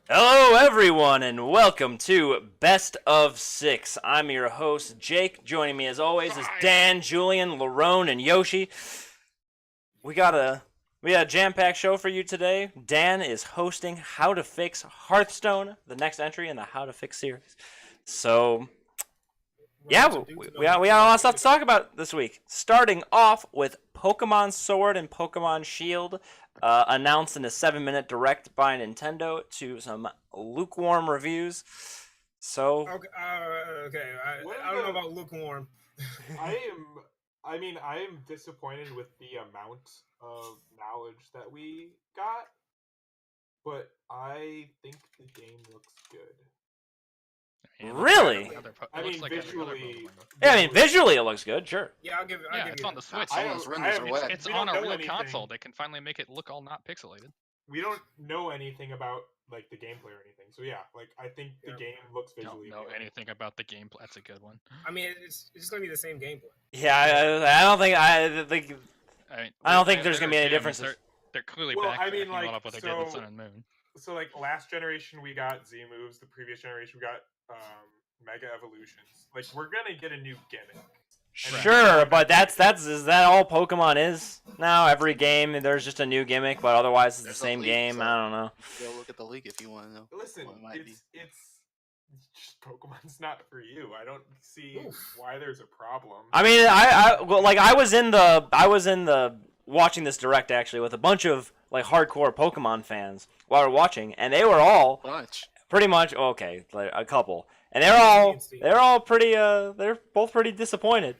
Hello, everyone, and welcome to Best of Six. I'm your host, Jake. Joining me, as always, is Hi. Dan, Julian, Larone, and Yoshi. We got a jam-packed show for you today. Dan is hosting How to Fix Hearthstone, the next entry in the How to Fix series. So, yeah, we got a lot of stuff to talk about this week. Starting off with Pokemon Sword and Pokemon Shield, announced in a 7-minute direct by Nintendo to some lukewarm reviews. So, Okay. I don't know about lukewarm. I am. I am disappointed with the amount of knowledge that we got, but I think the game looks good. really? Visually. Yeah, I mean, visually it looks good, sure. Yeah, I'll give it. Yeah, it's on the Switch. I Those don't- renders I are have- wet. It's we on don't a know real anything. console. They can finally make it look all not pixelated. We don't know anything about like the gameplay or anything, so yeah, like I think the Yeah. game looks Don't visually. know appealing. anything about the gameplay. That's a good one. I mean, it's just gonna be the same gameplay. Yeah, I don't think I don't think there's gonna be any differences. They're clearly Well, I backtracking mean, a lot like, of what they did with so- Sun and Moon. So like last generation we got Z moves, the previous generation we got Mega Evolutions. Like we're gonna get a new gimmick. Sure, but is that all Pokemon is now? Every game there's just a new gimmick, but otherwise it's There's the a same leak, game. so- I don't know. Go look at the leak if you want to know. Listen, Well, it might it's just Pokemon's not for you. I don't see Oof. why there's a problem. I mean, I was in the watching this direct actually with a bunch of like hardcore Pokemon fans while we were watching, and they were all Bunch. pretty much okay, like a couple, and they're both pretty disappointed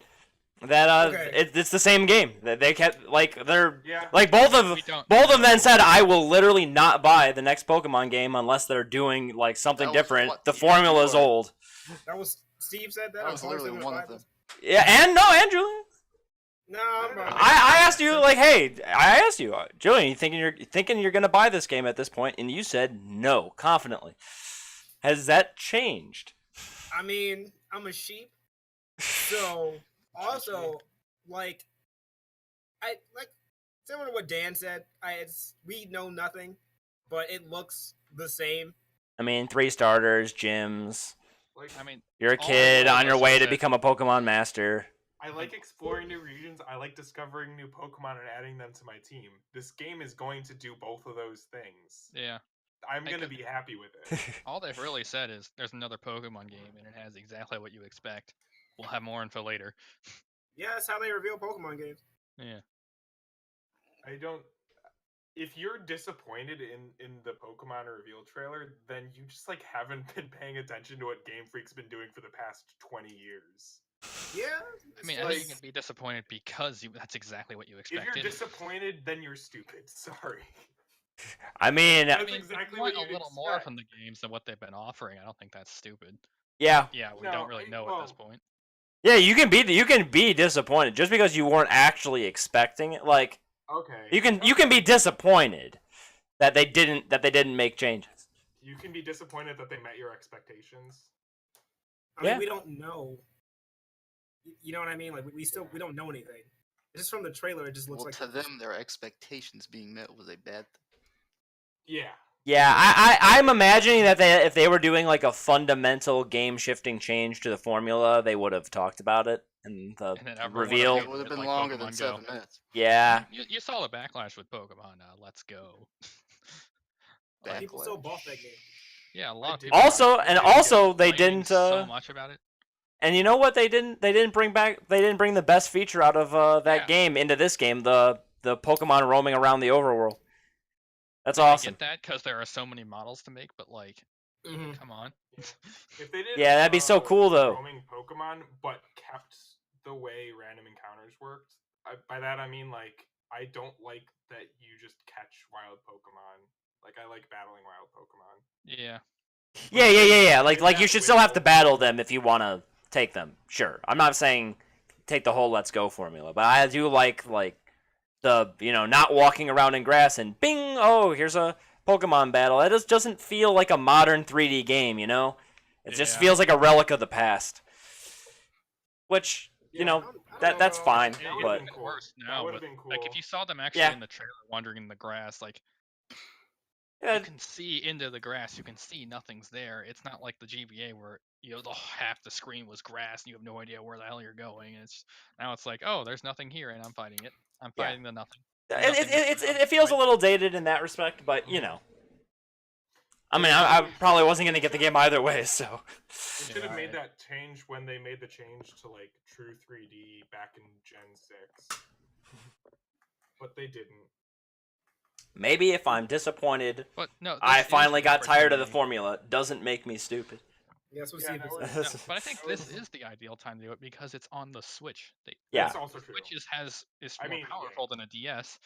that Okay. it's the same game. They kept like they're Yeah. like We don't both of them know. said I will literally not buy the next Pokemon game unless they're doing like something That was different. what The the formula is before. old. That was Steve said that. That was literally one of them. Yeah, and Julian. No, I'm I asked you like, hey, I asked you, Julian, you thinking you're gonna buy this game at this point, and you said no confidently. Has that changed? I mean, I'm a sheep. So also, like, I like similar to what Dan said. We know nothing, but it looks the same. I mean, 3 starters, gyms. Like I mean, You're a all kid I on your know way is to that- become a Pokemon master. I like exploring new regions. I like discovering new Pokemon and adding them to my team. This game is going to do both of those things. Yeah. I'm I gonna get- be happy with it. All they've really said is there's another Pokemon game and it has exactly what you expect. We'll have more info later. Yeah, that's how they reveal Pokemon games. Yeah. I don't. If you're disappointed in the Pokemon reveal trailer, then you just like haven't been paying attention to what Game Freak's been doing for the past 20 years. Yeah. I mean, it's I think you like- can be disappointed because that's exactly what you If you're expected. disappointed, then you're stupid. Sorry. I mean, That's I mean, exactly we what want a you'd little more expect. from the games than what they've been offering. I don't think that's stupid. yeah, Yeah, we No, don't really know at this point. yeah. You can be disappointed just because you weren't actually expecting it. Like Okay. you can be disappointed that they didn't make changes. You can be disappointed that they met your expectations. I mean, Yeah. we don't know. You know what I mean? Like we don't know anything. Just from the trailer, it just looks Well, like to them, their expectations being met was a bad thing. Yeah. Yeah, I'm imagining that if they were doing like a fundamental game shifting change to the formula, they would have talked about it in the And then everyone reveal. It would have been like longer Pokemon than Go. 7 minutes. Yeah, You saw the backlash with Pokemon. Let's go. Back- people still bought that game. Yeah, a lot of did people. Also, and also they complaining didn't. so much about it. And you know what they didn't? They didn't bring the best feature out of that Yeah. game into this game. The Pokemon roaming around the overworld. That's I awesome. get that because there are so many models to make, but like, Mhm. come on. If they did, Yeah, that'd be so cool, though. Roaming Pokemon, but kept the way random encounters worked. By that I mean like I don't like that you just catch wild Pokemon. Like I like battling wild Pokemon. Yeah. Yeah. Like that you should way still have to over- battle them if you want to take them. Sure, I'm not saying take the whole Let's Go formula, but I do like the not walking around in grass and bing, oh, here's a Pokemon battle. It just doesn't feel like a modern 3D game, you know? It just Yeah. feels like a relic of the past. Which, Yeah, I don't that's know. fine, That It would've but been cool. worse That now, would've but been like if cool. you saw them actually Yeah. in the trailer wandering in the grass, like Yeah, you can see into the grass. You can see nothing's there. It's not like the GBA where half the screen was grass and you have no idea where the hell you're going. Now it's like, oh, there's nothing here and I'm fighting it. I'm Yeah. fighting the nothing. It feels a little dated in that respect, but you know. I mean, I probably wasn't gonna get the game either way, so. They should have made that change when they made the change to like true 3D back in Gen 6, but they didn't. Maybe if I'm disappointed, But no, I this is finally the got tired of the opportunity. formula. Doesn't make me stupid. Yes, we'll Yeah, see. that If was- it's- No, but I think this is the ideal time to do it because it's on the Switch. Yeah. That's also The true. Switch is I more mean, yeah. powerful than a DS.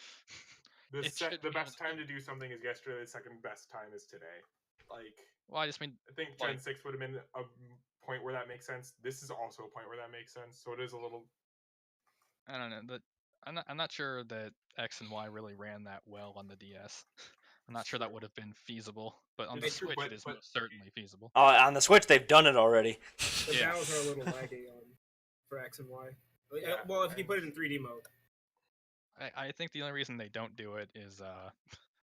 The, It should the be able best to time to do something is yesterday. The second best time is today. Like, Well, I just mean, I think Gen Like- 6 would have been a point where that makes sense. This is also a point where that makes sense. So it is a little. I don't know. I'm not sure that X and Y really ran that well on the DS. I'm not sure that would have been feasible, but on the It's true, Switch but- it is but- most certainly feasible. On the Switch, they've done it already. The Yeah. battles are a little laggy for X and Y. Yeah, Well, if you put it in 3D mode. I think the only reason they don't do it is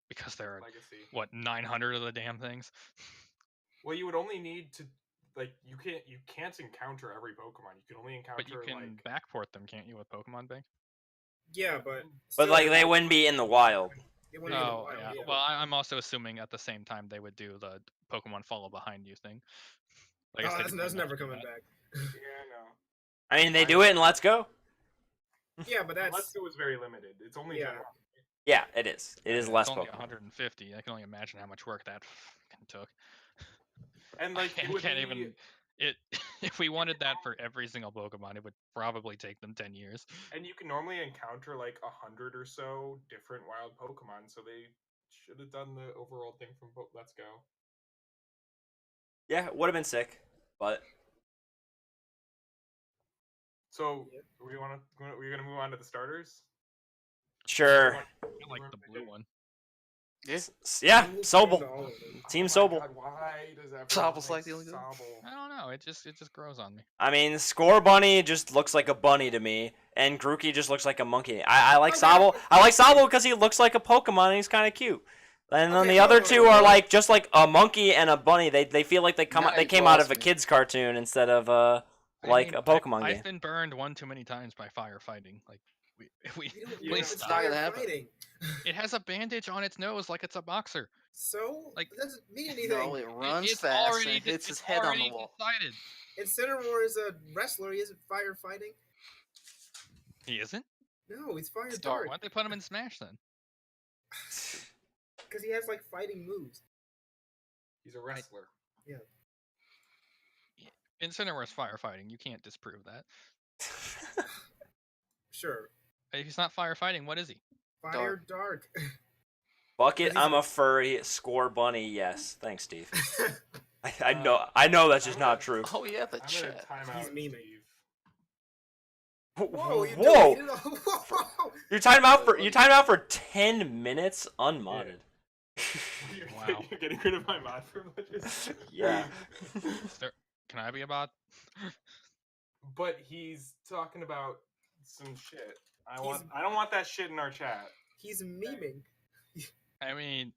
because there are Legacy. 900 of the damn things. Well, you would only need to like you can't encounter every Pokemon. You can only encounter But you can like backport them, can't you, with Pokemon Bank? Yeah, but. But still, like, they wouldn't be in the wild. They wouldn't be in the Oh, wild, yeah. yeah. Well, I'm also assuming at the same time they would do the Pokemon follow behind you thing. I guess Oh, they that's, didn't that's really never do coming that. back. yeah, no. I mean, they do it in Let's Go. Yeah, but that's. Let's Go is very limited. It's only Yeah. Gen 1. Yeah, it is. It is Yeah, less it's only Pokemon. 150. I can only imagine how much work that fucking took. And like it I would can't be, even. If we wanted that for every single Pokemon, it would probably take them 10 years. and you can normally encounter like 100 or so different wild Pokemon, so they should have done the overall thing from Let's Go. Yeah, it would have been sick, but So Yep. we're gonna move on to the starters. sure. I like the blue one. Yeah. Yeah, We'll Sobel. go to all of them. Team my Sobel. God, why does everyone Sobel's like the only good one. Sobel? I don't know. It just grows on me. I mean, Scorbunny just looks like a bunny to me, and Grookey just looks like a monkey. I like Okay. Sobel. I like Sobel because he looks like a Pokemon and he's kind of cute. And then Okay, the other hold on, two hold are on. like just like a monkey and a bunny. They feel like they Now they you've came out of lost a me. kids cartoon instead of I like mean, a Pokemon I've game. been burned one too many times by firefighting. Like we You don't Yeah, know it's if not gonna happen. firefighting. it has a bandage on its nose like it's a boxer. So, Like- it doesn't mean anything. No, it runs It's fast already and hits his it's head on the already wall. decided. Incineroar is a wrestler. He isn't firefighting. He isn't. No, he's fire Star- dark. Why'd they put him in Smash then? Because he has like fighting moves. He's a wrestler. Incineroar's firefighting. You can't disprove that. Sure. If he's not firefighting, what is he? Fire dark. Bucket, He's I'm a- a furry. Scorbunny, yes. Thanks, Steve. I know that's just not true. Oh yeah, the I'm gonna chat. time He's out memeing. Steve. Whoa, you Whoa! Doing, whoa. You're talking about for 10 minutes unmodded. Wow. You're getting rid of my mod privileges. Yeah. Can I be a bot? But he's talking about some shit. I He's- don't want that shit in our chat. He's memeing. I mean,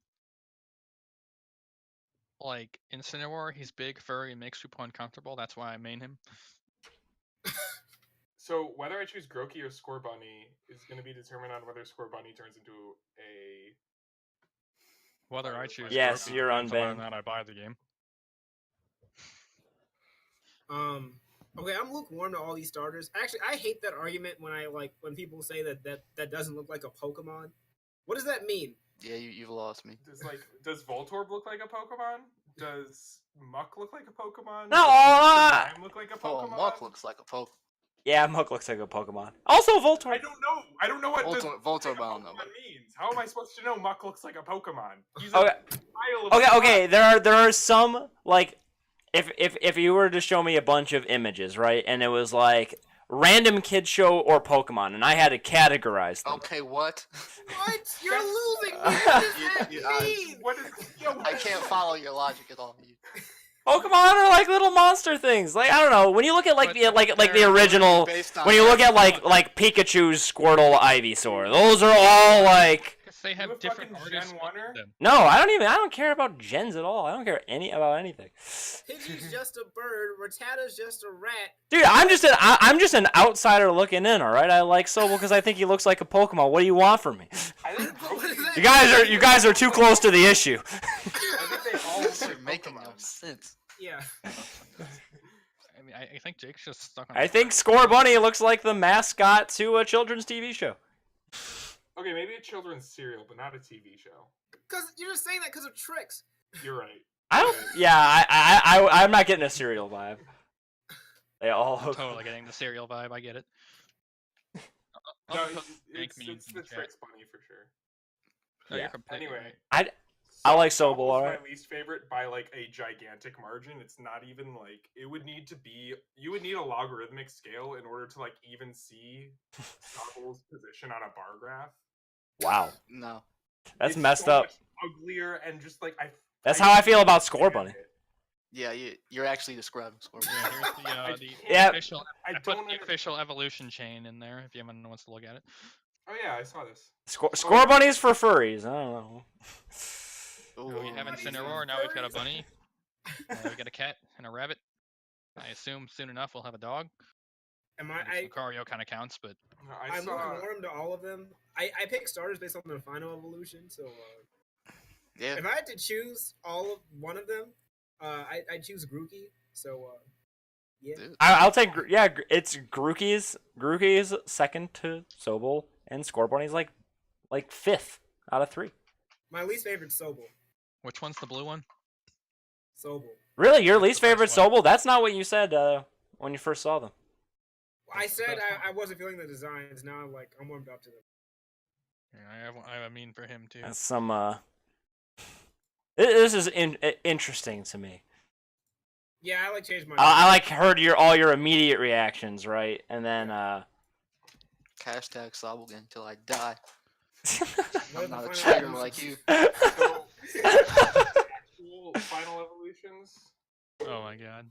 like Incineroar, he's big, furry, and makes people uncomfortable. That's why I main him. So whether I choose Grookey or Scorbunny is going to be determined on whether Scorbunny turns into a. Whether I Firefighter. choose Yes, Grookey you're depends on whether or unbanned. not I buy the game. Okay, I'm lukewarm to all these starters. Actually, I hate that argument when people say that doesn't look like a Pokemon. What does that mean? Yeah, you've lost me. Does Voltorb look like a Pokemon? Does Muck look like a Pokemon? No, Does Slime look like a Oh, Pokemon? Muck looks like a Poke. Yeah, Muck looks like a Pokemon. Also, Voltorb. I don't know. I don't know what does Voltorb, look like I a don't know. Pokemon means. How am I supposed to know Muck looks like a Pokemon? He's Okay. pile of Okay. There are some like, if you were to show me a bunch of images, right, and it was like random kid show or Pokemon, and I had to categorize them. Okay, what? What? You're losing me. What does that mean? What is? Yo, I can't follow your logic at all. Pokemon are like little monster things. Like, I don't know. When you look at like But the like the they're original, Based on when you look at like Pikachu's Squirtle Ivysaur, those are all like they You have a different fucking artists Gen making 1er? them. No, I don't care about gens at all. I don't care about anything. Pidgey's just a bird. Rattata's just a rat. Dude, I'm just an outsider looking in. All right, I like Sobel because I think he looks like a Pokemon. What do you want from me? I think What is that? You guys are too close to the issue. I think they all This look is like making no Pokemon. sense. Yeah. I mean, I think Jake's just stuck on. I think Scorbunny looks like the mascot to a children's TV show. Okay, maybe a children's cereal, but not a TV show. Because you're just saying that because of tricks. You're right. I don't. Yeah, I'm not getting a cereal vibe. They all I'm look. totally getting the cereal vibe. I get it. No, I'll put bank it's memes in the the chat. Tricks Bunny for sure. No, Yeah. you're completely Anyway. right. I like Sobel's Sobel, alright. my least favorite by like a gigantic margin. It's not even like it would need to be. You would need a logarithmic scale in order to like even see Sobel's position on a bar graph. Wow, No. that's It's messed so up. much uglier and just like That's how I feel about stand Scorbunny. it. Yeah, you're actually describing Scorbunny. Yeah, here's I the Yeah. official. I I put don't the under- official evolution chain in there if anyone wants to look at it. Oh yeah, I saw this. Scorbunny's for furries. I don't know. Oh, we Ooh, haven't seen Bunnies Aurora. and Now we've got a furries. bunny. Now we got a cat and a rabbit. I assume soon enough we'll have a dog. Am I I? guess Lucario kind of counts, but No, I I'm saw. looking warm to all of them. I pick starters based on their final evolution. So Yeah. if I had to choose one of them, I'd choose Grookey. So yeah. Dude. I'll take. Yeah, it's Grookey's second to Sobel, and Scorbunny's like fifth out of 3. My least favorite Sobel. which one's the blue one? Sobel. Really, your That's least the favorite best one. Sobel? That's not what you said when you first saw them. I That's the said best one. I wasn't feeling the designs. Now I'm warmed up to them. Yeah, I have a mean for him too. That's some. This is interesting to me. Yeah, I like changed my. I like heard all your immediate reactions, right, and then Hashtag Sobelgan until I die. What I'm if not a the traitor final like you. So, actual final evolutions. Oh my god.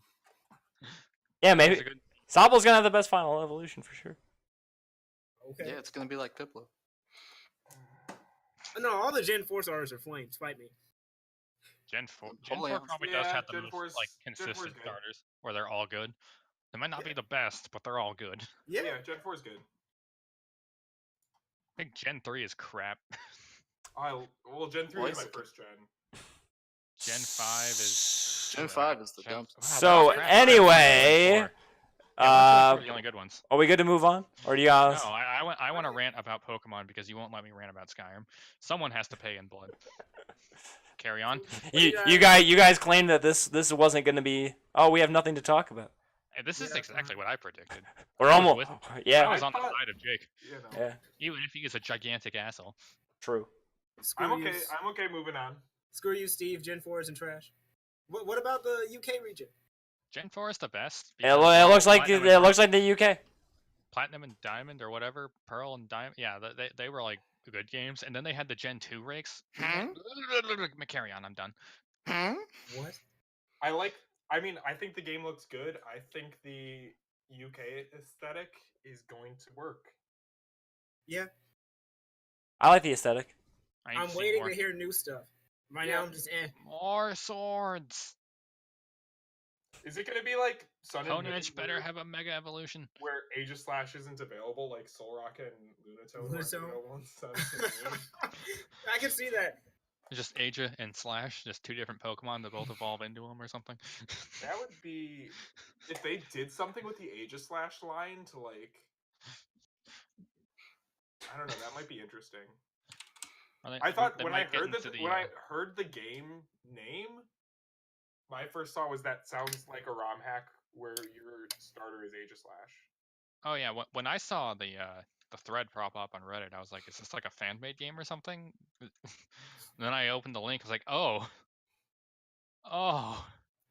yeah, That was maybe a good- Sobel's gonna have the best final evolution for sure. Okay. Yeah, it's gonna be like Piplup. No, all the Gen 4 starters are flames. Fight me. Gen 4 Holy hell. probably does Yeah, have the Gen most 4's like Gen 4's consistent good. starters where they're all good. They might not be Yeah. the best, but they're all good. Yeah. Yeah, Gen 4 is good. I think Gen 3 is crap. Well, Gen 3 Why is my is it- first gen. Gen 5 is Gen 5 is the Gen- dumpster. Wow, So that's crap. anyway, Yeah, 1, 2, and 3 are the only good ones. are we good to move on, or do you No, guys? I want to rant about Pokemon because you won't let me rant about Skyrim. Someone has to pay in blood. Carry on. You guys claimed that this wasn't gonna be. Oh, we have nothing to talk about. Hey, this is Yeah. exactly what I predicted. We're I was almost. I Yeah, was on the thought- side of Jake, You know. yeah, even if he is a gigantic asshole. true. Screw I'm you. okay. I'm okay moving on. Screw you, Steve. Gen 4 isn't trash. What about the UK region? Gen 4 is the best. It, because looks like Platinum it and looks like the UK. Platinum and Diamond or whatever, Pearl and Diamond. Yeah, they were like good games, and then they had the Gen 2 rakes. Carry on, I'm done. What? I mean, I think the game looks good. I think the UK aesthetic is going to work. Yeah. I like the aesthetic. I need to I'm see waiting more. to hear new stuff. Right Yeah. now, I'm just More swords. Is it going to be like Sun and Cone Moon, Edge better where- have a mega evolution. where Aegislash isn't available, like Solrock and Lunatone weren't Lunatone? available in Sun and Moon? I can see that. Just Aja and Slash, just two different Pokemon that both evolve into them or something. That would be if they did something with the Aegislash line to like. I don't know. That might be interesting. Well, I thought they when I might get heard into the, when I heard the game name, my first thought was that sounds like a ROM hack where your starter is Aegislash. Oh yeah, when I saw the thread prop up on Reddit, I was like, is this like a fan made game or something? Then I opened the link. I was like, oh,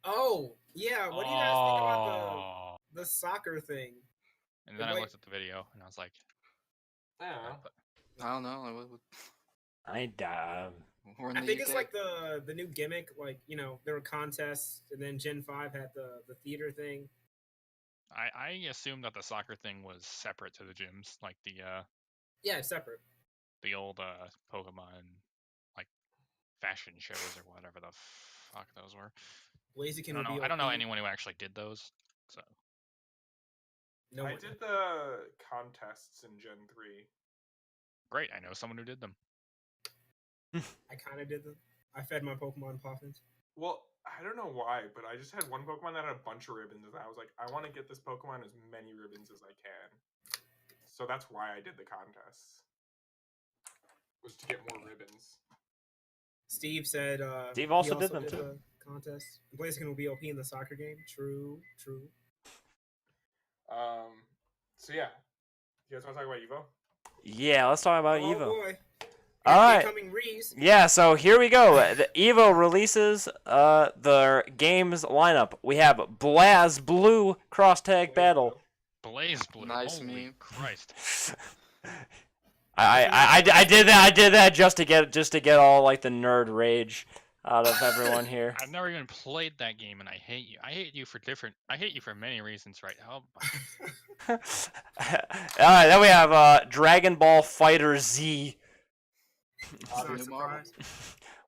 Oh, yeah. What do you guys think about the soccer thing? And then I looked at the video and I was like, I don't know. I don't know. We're in I the think it's UK. like the new gimmick. Like, you know, there were contests, and then Gen 5 had the theater thing. I assumed that the soccer thing was separate to the gyms, like the Yeah, it's separate. the old Pokemon like fashion shows or whatever the fuck those were. Blaziken I would don't be know. I don't know OP. anyone who actually did those. So No I one. did the contests in Gen 3. great. I know someone who did them. I kind of did them. I fed my Pokemon Poffins. Well, I don't know why, but I just had one Pokemon that had a bunch of ribbons, and I was like, I want to get this Pokemon as many ribbons as I can. So that's why I did the contests. Was to get more ribbons. Steve said. Steve he also did them, too. the contest. Blaziken will be OP in the soccer game. True. So yeah, you guys want to talk about Evo? Yeah, let's talk about Oh Evo. boy. All right. Incoming Reese. Yeah, so here we go. The Evo releases their games lineup. We have Blaz Blue Cross Tag Battle. Blaze Blue. Nice Holy meme. Christ. I did that just to get all like the nerd rage out of everyone here. I've never even played that game, and I hate you. I hate you for many reasons, right? How? All right, then we have Dragon Ball Fighter Z, It's not a New Marvel. surprise.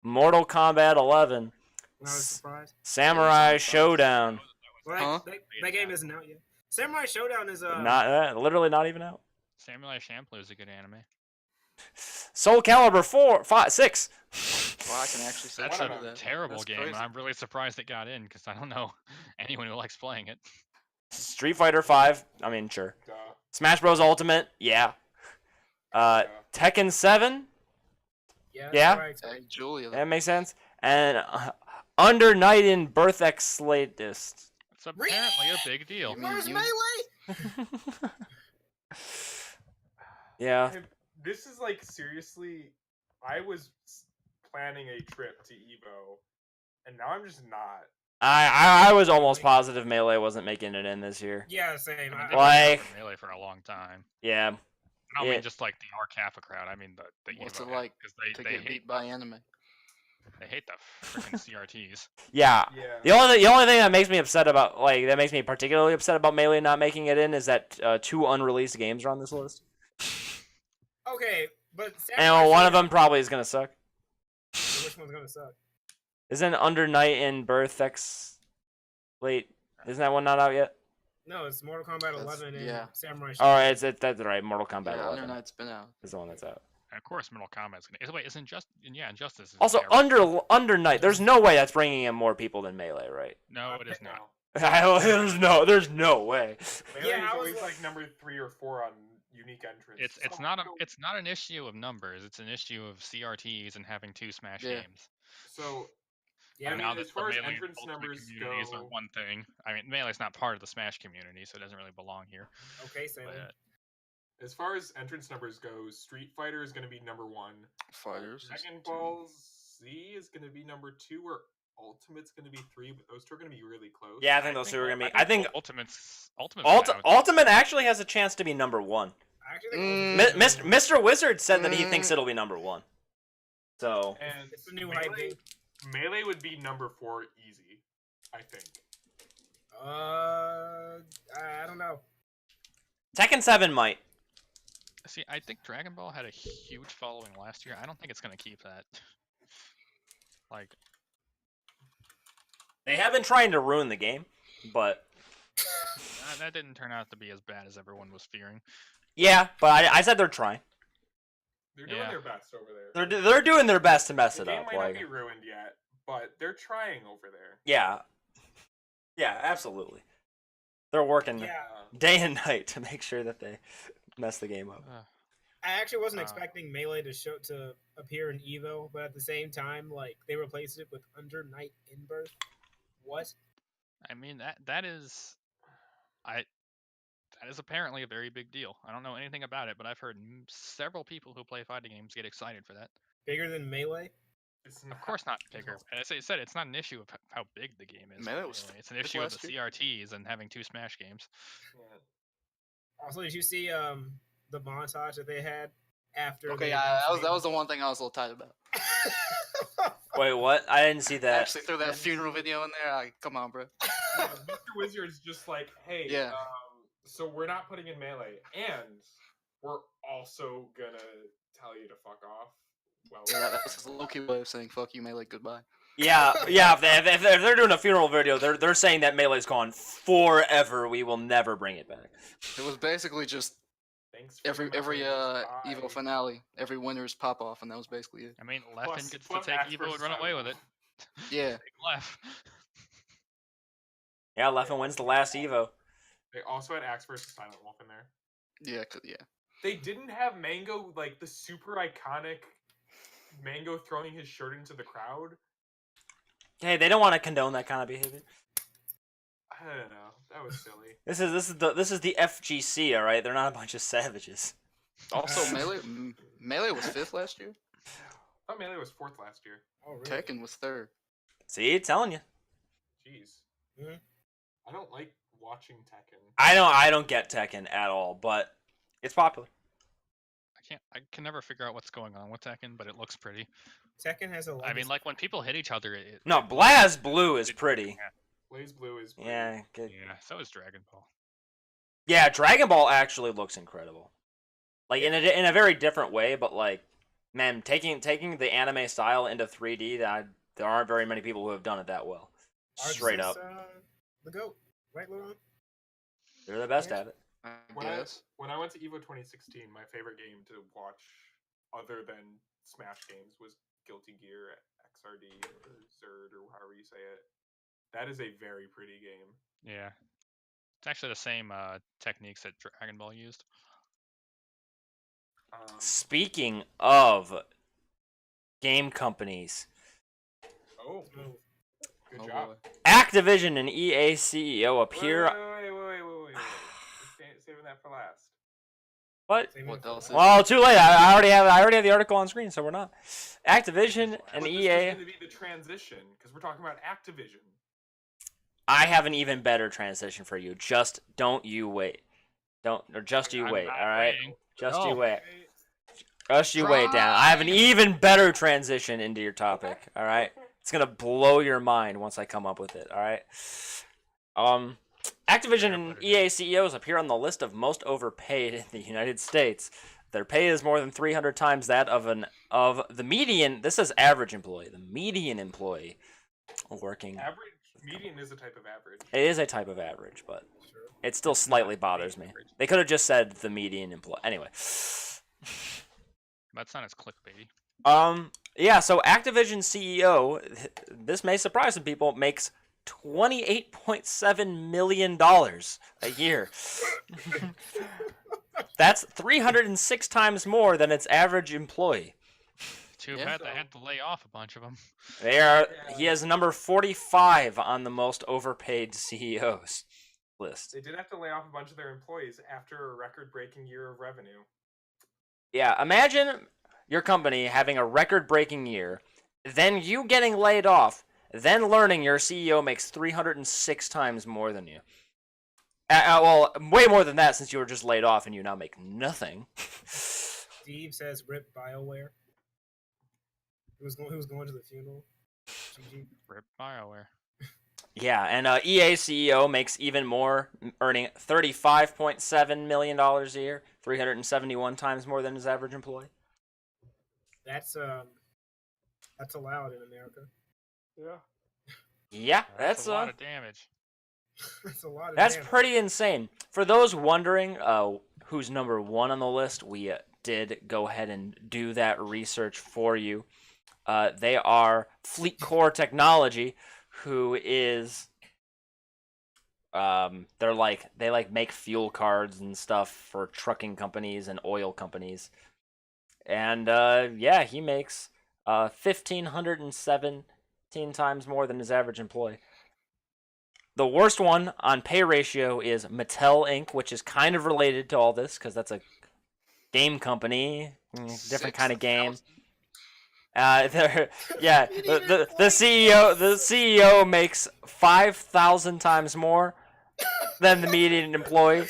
Mortal Kombat 11, Not a surprise. Samurai Showdown. Well, Huh? that game isn't out yet. Samurai Showdown is Not literally not even out. Samurai Champloo is a good anime. Soul Calibur 4, 5, 6. Well, I can actually say That's What a about that. terrible That's game, crazy. and I'm really surprised it got in because I don't know anyone who likes playing it. Street Fighter 5. I mean, sure. Duh. Smash Bros Ultimate. Yeah. Tekken 7. yeah. Yeah? Right. Hey, Julia. That makes sense. And Under Night in Birth Exlatist. It's apparently a big deal. You mean Where's you- Melee? Yeah. Hey, this is like seriously. I was planning a trip to Evo, and now I'm just not. I was almost positive Melee wasn't making it in this year. Yeah, same. I mean, I- they've Like- been Melee for a long time. Yeah. I don't Yeah. mean just like the Arcafa crowd. I mean the What's Evo it like because to they get hate beat by anime? they hate the freaking CRTs. Yeah. Yeah. The only thing that makes me upset about that makes me particularly upset about Melee not making it in is that 2 unreleased games are on this list. Okay, but And one of Showdown- them probably is gonna suck. Which one's gonna suck? Isn't Under Night in Birth X? Wait, isn't that one not out yet? No, it's Mortal Kombat 11 and yeah. Samurai All Showdown. right, that's right. Mortal Kombat Yeah, 11 Under Night's been out. is the one that's out. And of course, Mortal Kombat's gonna. Wait, isn't Injustice? Is Also, terrible. Under Night. There's no way that's bringing in more people than Melee, right? No, it is not. there's no way. Melee Yeah, is I was always like- like number 3 or 4 on unique entrants. It's So- not an issue of numbers. It's an issue of CRTs and having 2 Smash Yeah. games. So Yeah, I mean, now that as the far as Melee entrance Ultimate numbers communities are go, one thing. I mean, Melee's not part of the Smash community, so it doesn't really belong here. okay, Samurai. But as far as entrance numbers go, Street Fighter is going to be number 1. Fighters. is Dragon two. Ball Z is going to be number 2, or Ultimate's going to be 3, but those two are going to be really close. Yeah, I think those two are gonna be. I think Ultimate's Ultimate actually has a chance to be number 1. I actually think Mm. Mr. Wizard said that he thinks it'll be number 1. So And It's the new hype game. Melee would be number 4 easy, I think. I don't know. Tekken 7 might. See, I think Dragon Ball had a huge following last year. I don't think it's gonna keep that. Like, They have been trying to ruin the game, but that didn't turn out to be as bad as everyone was fearing. yeah, but I said they're trying. They're doing Yeah. their best over there. They're doing their best to mess The it game up. might Like not be ruined yet, but they're trying over there. yeah, absolutely. They're working Yeah, day and night to make sure that they mess the game up. I actually wasn't Uh, expecting Melee to appear in Evo, but at the same time, like they replaced it with Under Night in Birth. What? I mean that is apparently a very big deal. I don't know anything about it, but I've heard several people who play fighting games get excited for that. Bigger than Melee? It's Of course, not bigger. As I said, it's not an issue of how big the game is. Melee was really. It's an big issue of last the year. CRTs and having 2 Smash games. Yeah. Also, did you see the montage that they had after? Okay, they yeah, announced that was the one thing I was a little tight about. Wait, what? I didn't see that. Actually threw that funeral video in there. Come on, bro. Yeah, Mr. Wizard's just like, hey, Yeah. so we're not putting in Melee, and we're also gonna tell you to fuck off. Well, Yeah, that was a low-key way of saying "fuck you, Melee, goodbye." Yeah. If they're doing a funeral video, they're saying that Melee's gone forever. We will never bring it back. It was basically just thanks for every the memories, bye. Evo finale, every winner's pop off, and that was basically it. I mean, Plus- Leffen gets to plus take Axe Evo and versus run away with it. Silent Yeah. Take Leff. Yeah, Leffen wins the last Evo. They also had Axe versus Silent Wolf in there. Yeah, yeah. They didn't have Mango, like the super iconic Mango throwing his shirt into the crowd. Hey, they don't want to condone that kind of behavior. I don't know. That was silly. This is the FGC, all right. They're not a bunch of savages. Also, Melee was 5th last year. I thought Melee was 4th last year. Oh, really? Tekken was 3rd. See, telling you. Jeez. Mhm. I don't like watching Tekken. I don't get Tekken at all, but it's popular. I can never figure out what's going on with Tekken, but it looks pretty. Tekken has a. I mean, like when people hit each other, No, Blaz Blue is pretty. Blaze Blue is blue. Yeah, good. Yeah, so is Dragon Ball. Yeah, Dragon Ball actually looks incredible. Like in a very different way, but like, man, taking the anime style into 3D, there aren't very many people who have done it that well. Straight up, The GOAT, right, Laurent? they're the best at it. I When guess. when I went to Evo 2016, my favorite game to watch, other than Smash games, was Guilty Gear XRD or Zerd or however you say it. That is a very pretty game. Yeah. It's actually the same techniques that Dragon Ball used. Speaking of game companies, Oh, Oh, good Oh, job. boy. Activision and EA CEO appear. Wait. Saving that for last. What? same What info. else is- Well, too late. I already have the article on screen, so we're not. Activision and But this EA. is going to be the transition because we're talking about Activision. I have an even better transition for you. Just don't you wait. Just you I'm wait. not All right. waiting. Just No. you wait. Just you wait, Dan. I have an even better transition into your topic. All right. It's gonna blow your mind once I come up with it. All right. Activision and EA CEOs appear on the list of most overpaid in the United States. Their pay is more than 300 times that of the median. This is average employee. The median employee working. Average median is a type of average. It is a type of average, but Sure. it still slightly bothers me. They could have just said the median employee. Anyway. That's not as clickbaity. Yeah, so Activision CEO, this may surprise some people, makes $28.7 million a year. That's 306 times more than its average employee. Too Yeah. bad they had to lay off a bunch of them. He has number 45 on the most overpaid CEOs list. They did have to lay off a bunch of their employees after a record-breaking year of revenue. Yeah, imagine your company having a record-breaking year, then you getting laid off, then learning your CEO makes 306 times more than you. Well, way more than that since you were just laid off and you now make nothing. Steve says rip BioWare. Who's going to the funeral? GG. Rip BioWare. Yeah, and EA CEO makes even more, earning $35.7 million a year, 371 times more than his average employee. That's allowed in America. Yeah. Yeah, That's a lot of damage. That's a lot of That's damage. pretty insane. For those wondering who's number one on the list, we did go ahead and do that research for you. They are Fleet Core Technology, who is they make fuel cards and stuff for trucking companies and oil companies. And yeah, he makes 1,517 times more than his average employee. The worst one on pay ratio is Mattel Inc., which is kind of related to all this because that's a game company, different kind of game. 6,000. Yeah, the CEO makes 5,000 times more than the median employee.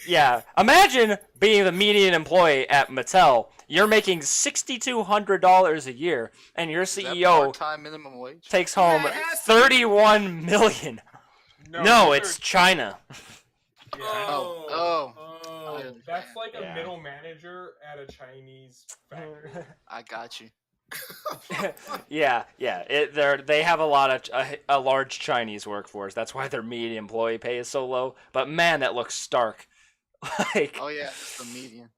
Yeah. Imagine being the median employee at Mattel. You're making $6,200 a year, and your Is that CEO part-time minimum wage? takes home Yeah, it has to be. $31 million. No, these it's are- China. yeah. Oh. So understand. that's like a Yeah. middle manager at a Chinese factory. I got you. Yeah. They have a large Chinese workforce. That's why their median employee pay is so low. But man, that looks stark. Like, Oh yeah, it's the median.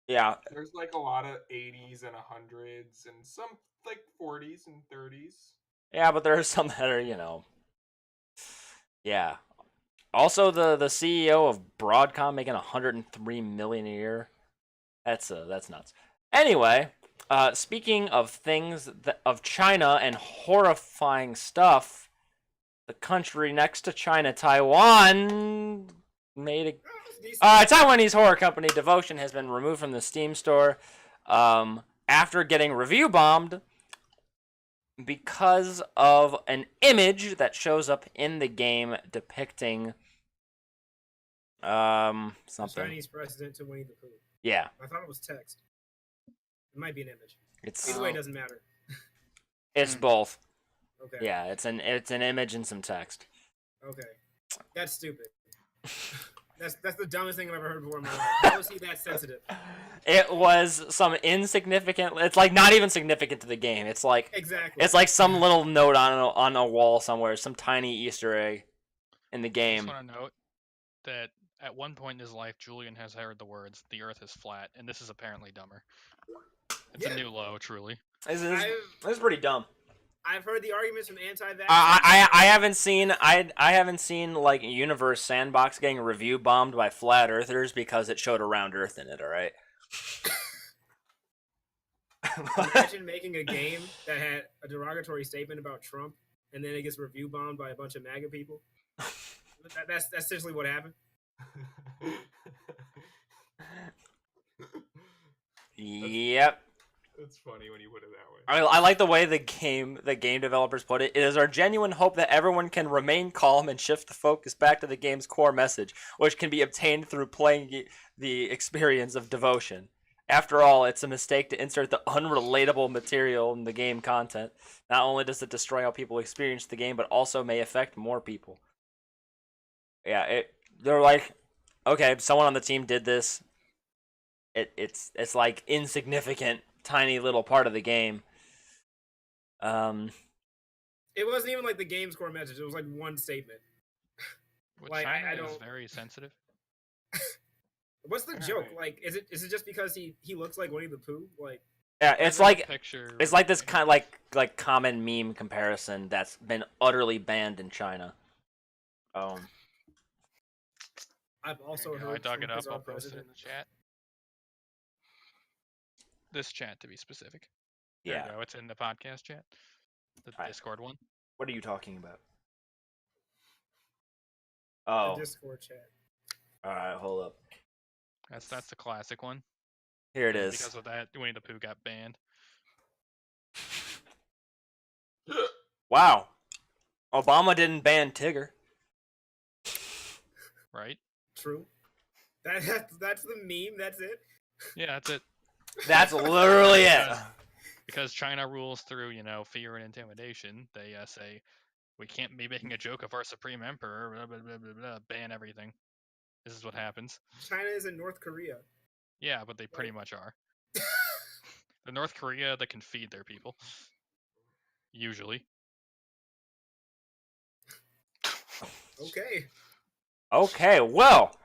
yeah, There's like a lot of 80s and 100s and some like 40s and 30s. yeah, but there are some that are, yeah. Also, the CEO of Broadcom making 103 million a year. That's nuts. Anyway, speaking of of China and horrifying stuff, the country next to China, Taiwan, made a Taiwanese horror company Devotion has been removed from the Steam store after getting review bombed because of an image that shows up in the game depicting something. Chinese president to Winnie the Pooh. Yeah, I thought it was text. It might be an image. it's Either way, it doesn't matter. it's both. Okay. Yeah, it's an image and some text. Okay. That's stupid. That's the dumbest thing I've ever heard before in my life. How is he that sensitive? It was some insignificant. It's like not even significant to the game. It's like Exactly. it's like some little note on a wall somewhere, some tiny Easter egg in the I game. just want to note that at one point in his life, Julian has heard the words, "The Earth is flat," and this is apparently dumber. It's Yeah. a new low, truly. This is pretty dumb. I've heard the arguments from anti-vax. I haven't seen like Universe Sandbox getting review bombed by flat earthers because it showed a round Earth in it. All right. Imagine making a game that had a derogatory statement about Trump, and then it gets review bombed by a bunch of MAGA people. That's essentially what happened. Yep. It's funny when you put it that way. I like the way the game developers put it. It is our genuine hope that everyone can remain calm and shift the focus back to the game's core message, which can be obtained through playing the experience of Devotion. After all, it's a mistake to insert the unrelatable material in the game content. Not only does it destroy how people experience the game, but also may affect more people. Yeah, they're like, okay, someone on the team did this. It's like insignificant, tiny little part of the game. It wasn't even like the game's core message. It was like one statement. Which Like, China I is don't- very sensitive. What's the All joke? right. Like, is it just because he looks like Winnie the Pooh? Like, Yeah, There's it's a like picture. it's like this right kind of like common meme comparison that's been utterly banned in China. I've here. also There you go. I heard dug Trump it up. is our I'll post it in president. the chat. This chat, to be specific. There Yeah. you go. It's in the podcast chat. The Right. Discord one. What are you talking about? The Oh, Discord chat. all right. Hold up. That's the classic one. Here it And is. Because of that, Winnie the Pooh got banned. Wow. Obama didn't ban Tigger. Right? True. That's the meme. That's it. Yeah, that's it. That's literally it. Because China rules through, fear and intimidation. They say, we can't be making a joke of our supreme emperor, blah, blah, blah, blah, blah, ban everything. This is what happens. China is in North Korea. Yeah, but they pretty much are. The North Korea that can feed their people. Usually. Okay. Okay, well,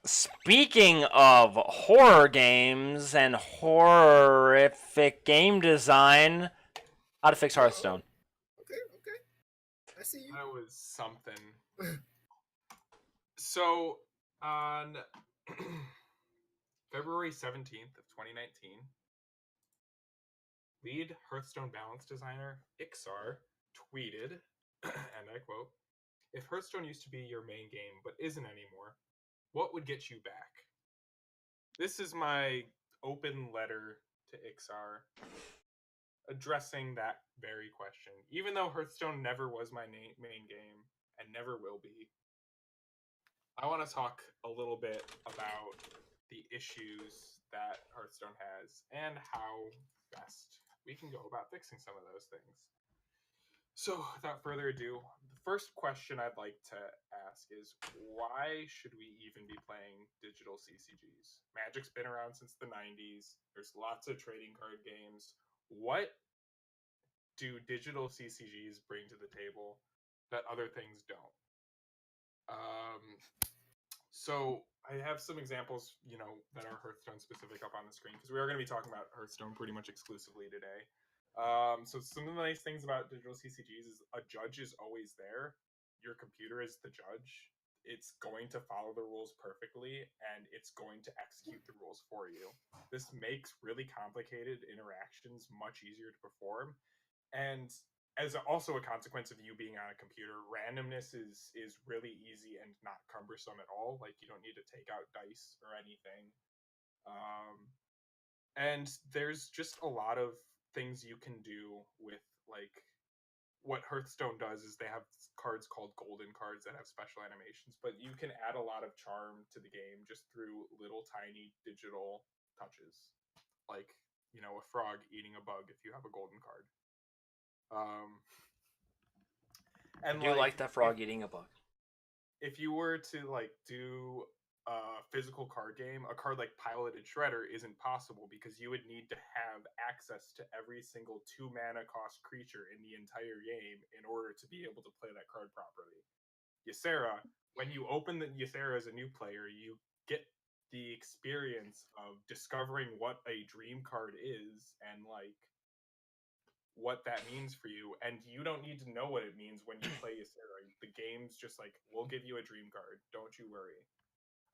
speaking of horror games and horrific game design, How to Fix Hearthstone. Okay. I see you. That was something. So, on February 17th of 2019, lead Hearthstone balance designer Ixar tweeted, and I quote, "If Hearthstone used to be your main game but isn't anymore, what would get you back?" This is my open letter to Ixar addressing that very question. Even though Hearthstone never was my main game and never will be, I want to talk a little bit about the issues that Hearthstone has and how best we can go about fixing some of those things. So, without further ado, the first question I'd like to ask is why should we even be playing digital CCGs? Magic's been around since the 90s. There's lots of trading card games. What do digital CCGs bring to the table that other things don't? So I have some examples, that are Hearthstone specific up on the screen because we are going to be talking about Hearthstone pretty much exclusively today. So some of the nice things about digital CCGs is a judge is always there. Your computer is the judge. It's going to follow the rules perfectly, and it's going to execute the rules for you. This makes really complicated interactions much easier to perform, and as also a consequence of you being on a computer, randomness is really easy and not cumbersome at all. Like you don't need to take out dice or anything. And there's just a lot of things you can do with like what Hearthstone does is they have cards called golden cards that have special animations, but you can add a lot of charm to the game just through little tiny digital touches, like a frog eating a bug if you have a golden card. I do like that frog eating a bug. If you were to do a physical card game, a card like Piloted Shredder isn't possible because you would need to have access to every single 2 mana cost creature in the entire game in order to be able to play that card properly. Ysera, when you open the Ysera as a new player, you get the experience of discovering what a dream card is and what that means for you, and you don't need to know what it means when you play Ysera. The game's just we'll give you a dream card, don't you worry.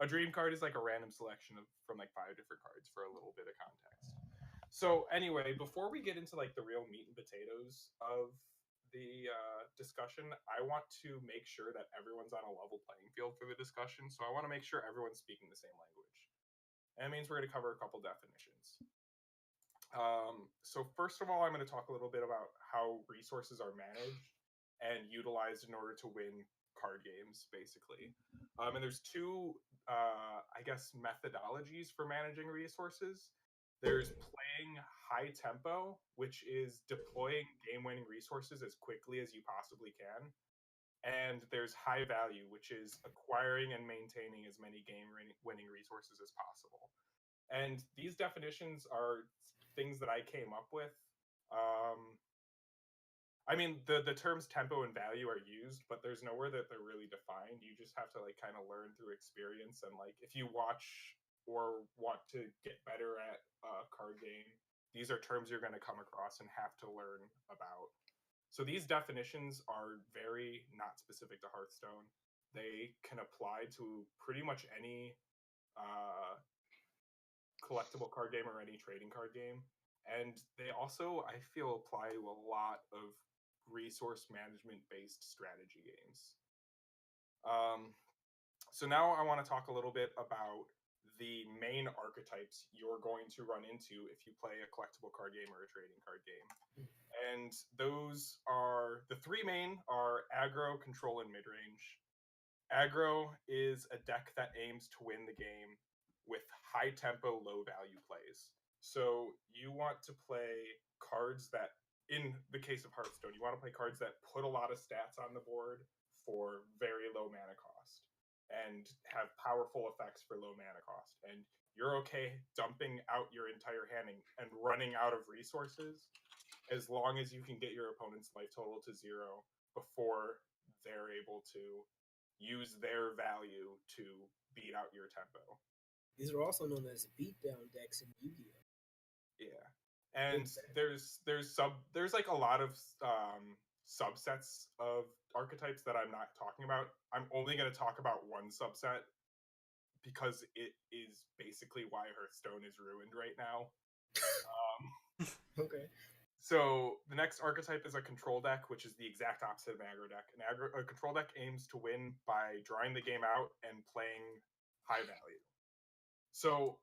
A dream card is like a random selection from 5 different cards for a little bit of context. So anyway, before we get into the real meat and potatoes of the discussion, I want to make sure that everyone's on a level playing field for the discussion, so I want to make sure everyone's speaking the same language. And that means we're going to cover a couple definitions. So first of all, I'm going to talk a little bit about how resources are managed and utilized in order to win card games, basically. And there's two, methodologies for managing resources. There's playing high tempo, which is deploying game-winning resources as quickly as you possibly can. And there's high value, which is acquiring and maintaining as many game-winning resources as possible. And these definitions are things that I came up with. The terms tempo and value are used, but there's nowhere that they're really defined. You just have to kind of learn through experience. And if you watch or want to get better at a card game, these are terms you're going to come across and have to learn about. So these definitions are very not specific to Hearthstone. They can apply to pretty much any collectible card game or any trading card game. And they also, I feel, apply to a lot of resource management based strategy games. So now I want to talk a little bit about the main archetypes you're going to run into if you play a collectible card game or a trading card game. And those are, the three main are aggro, control, and mid-range. Aggro is a deck that aims to win the game with high tempo, low value plays. So you want to play cards that, in the case of Hearthstone, you want to play cards that put a lot of stats on the board for very low mana cost and have powerful effects for low mana cost. And you're okay dumping out your entire hand and running out of resources as long as you can get your opponent's life total to 0 before they're able to use their value to beat out your tempo. These are also known as beatdown decks in Yu-Gi-Oh. Yeah, and there's a lot of subsets of archetypes that I'm not talking about. I'm only going to talk about one subset because it is basically why Hearthstone is ruined right now. Okay. So the next archetype is a control deck, which is the exact opposite of an aggro deck. A control deck aims to win by drawing the game out and playing high value. So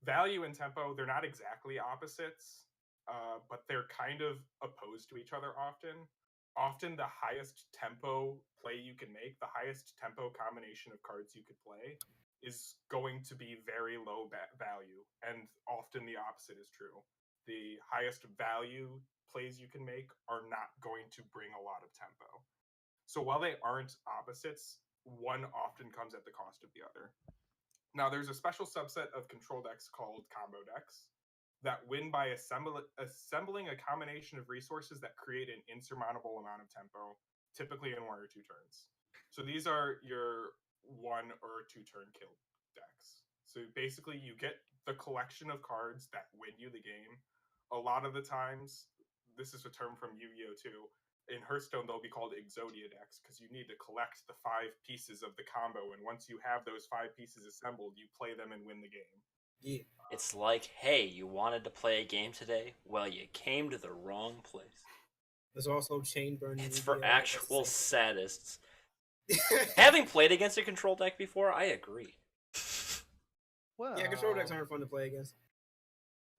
value and tempo, they're not exactly opposites, but they're kind of opposed to each other often. Often the highest tempo play you can make, the highest tempo combination of cards you could play, is going to be very low value, and often the opposite is true. The highest value plays you can make are not going to bring a lot of tempo. So while they aren't opposites, one often comes at the cost of the other. Now, there's a special subset of control decks called combo decks that win by assembling a combination of resources that create an insurmountable amount of tempo, typically in 1 or 2 turns. So these are your 1 or 2 turn kill decks. So basically you get the collection of cards that win you the game. A lot of the times, this is a term from Yu-Gi-Oh! Too. In Hearthstone, they'll be called Exodia decks because you need to collect the 5 pieces of the combo, and once you have those 5 pieces assembled, you play them and win the game. Yeah. It's like, hey, you wanted to play a game today? Well, you came to the wrong place. There's also chain burning. It's for Yu-Gi-Oh! actual sadists. Yeah, Having played against a control deck before, I agree. Well, control decks aren't fun to play against.